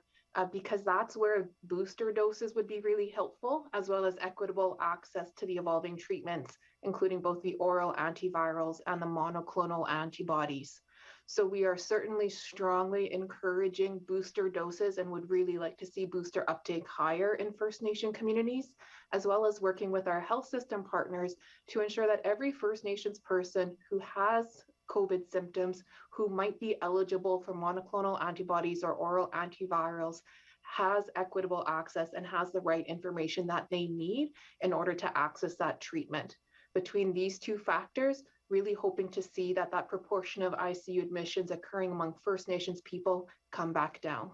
because that's where booster doses would be really helpful, as well as equitable access to the evolving treatments, including both the oral antivirals and the monoclonal antibodies. So we are certainly strongly encouraging booster doses and would really like to see booster uptake higher in First Nation communities, as well as working with our health system partners to ensure that every First Nations person who has COVID symptoms, who might be eligible for monoclonal antibodies or oral antivirals, has equitable access and has the right information that they need in order to access that treatment. Between these two factors, really hoping to see that proportion of ICU admissions occurring among First Nations people come back down.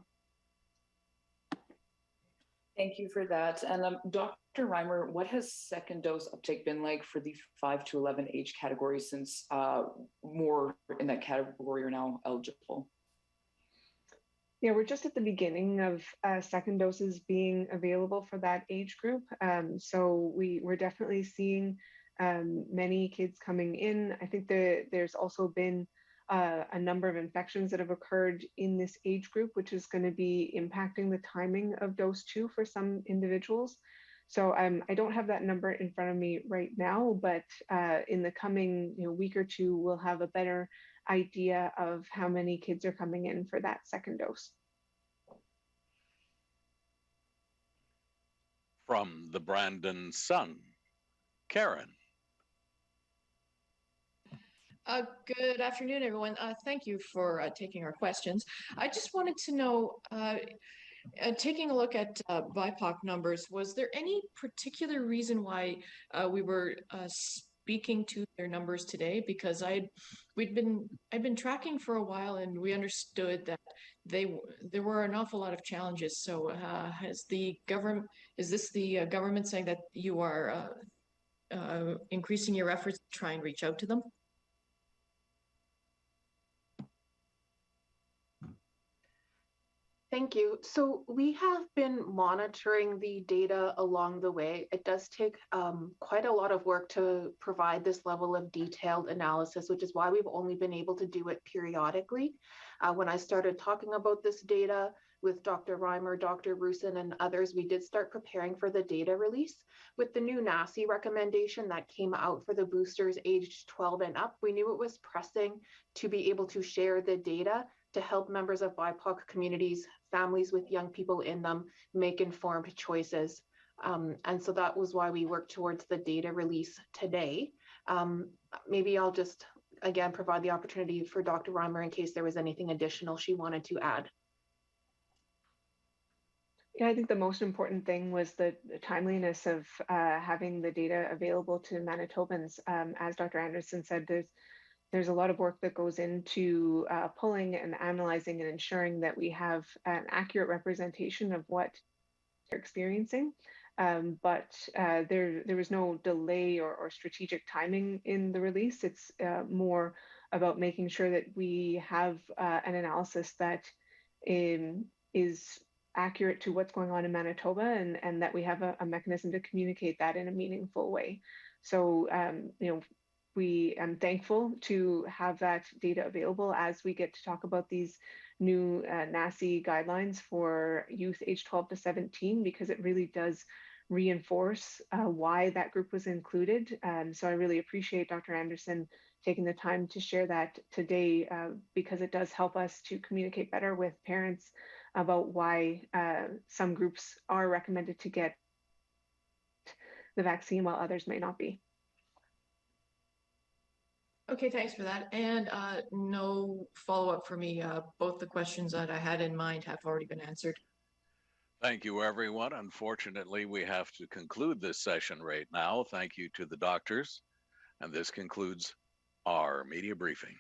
Thank you for that. And Dr. Reimer, what has second dose uptake been like for the 5 to 11 age category since more in that category are now eligible?
Yeah, we're just at the beginning of second doses being available for that age group. So we're definitely seeing many kids coming in. I think there's also been a number of infections that have occurred in this age group, which is going to be impacting the timing of dose 2 for some individuals. So I don't have that number in front of me right now, but in the coming week or two, we'll have a better idea of how many kids are coming in for that second dose.
From the Brandon Sun, Karen.
Good afternoon, everyone. Thank you for taking our questions. I just wanted to know, taking a look at BIPOC numbers, was there any particular reason why we were speaking to their numbers today? Because I'd been tracking for a while, and we understood that there were an awful lot of challenges. So, is this the government saying that you are increasing your efforts to try and reach out to them?
Thank you. So we have been monitoring the data along the way. It does take quite a lot of work to provide this level of detailed analysis, which is why we've only been able to do it periodically. When I started talking about this data with Dr. Reimer, Dr. Rusin, and others, we did start preparing for the data release. With the new NACI recommendation that came out for the boosters aged 12 and up, we knew it was pressing to be able to share the data to help members of BIPOC communities, families with young people in them, make informed choices. And so that was why we worked towards the data release today. Maybe I'll just, again, provide the opportunity for Dr. Reimer in case there was anything additional she wanted to add.
Yeah, I think the most important thing was the timeliness of having the data available to Manitobans. As Dr. Anderson said, there's a lot of work that goes into pulling and analyzing and ensuring that we have an accurate representation of what they're experiencing. But there was no delay or strategic timing in the release. It's more about making sure that we have an analysis that is accurate to what's going on in Manitoba, and that we have a mechanism to communicate that in a meaningful way. So, we am thankful to have that data available as we get to talk about these new NACI guidelines for youth age 12 to 17, because it really does reinforce why that group was included. So I really appreciate Dr. Anderson taking the time to share that today, because it does help us to communicate better with parents about why some groups are recommended to get the vaccine while others may not be.
Okay, thanks for that. And no follow-up for me. Both the questions that I had in mind have already been answered.
Thank you, everyone. Unfortunately, we have to conclude this session right now. Thank you to the doctors. And this concludes our media briefing.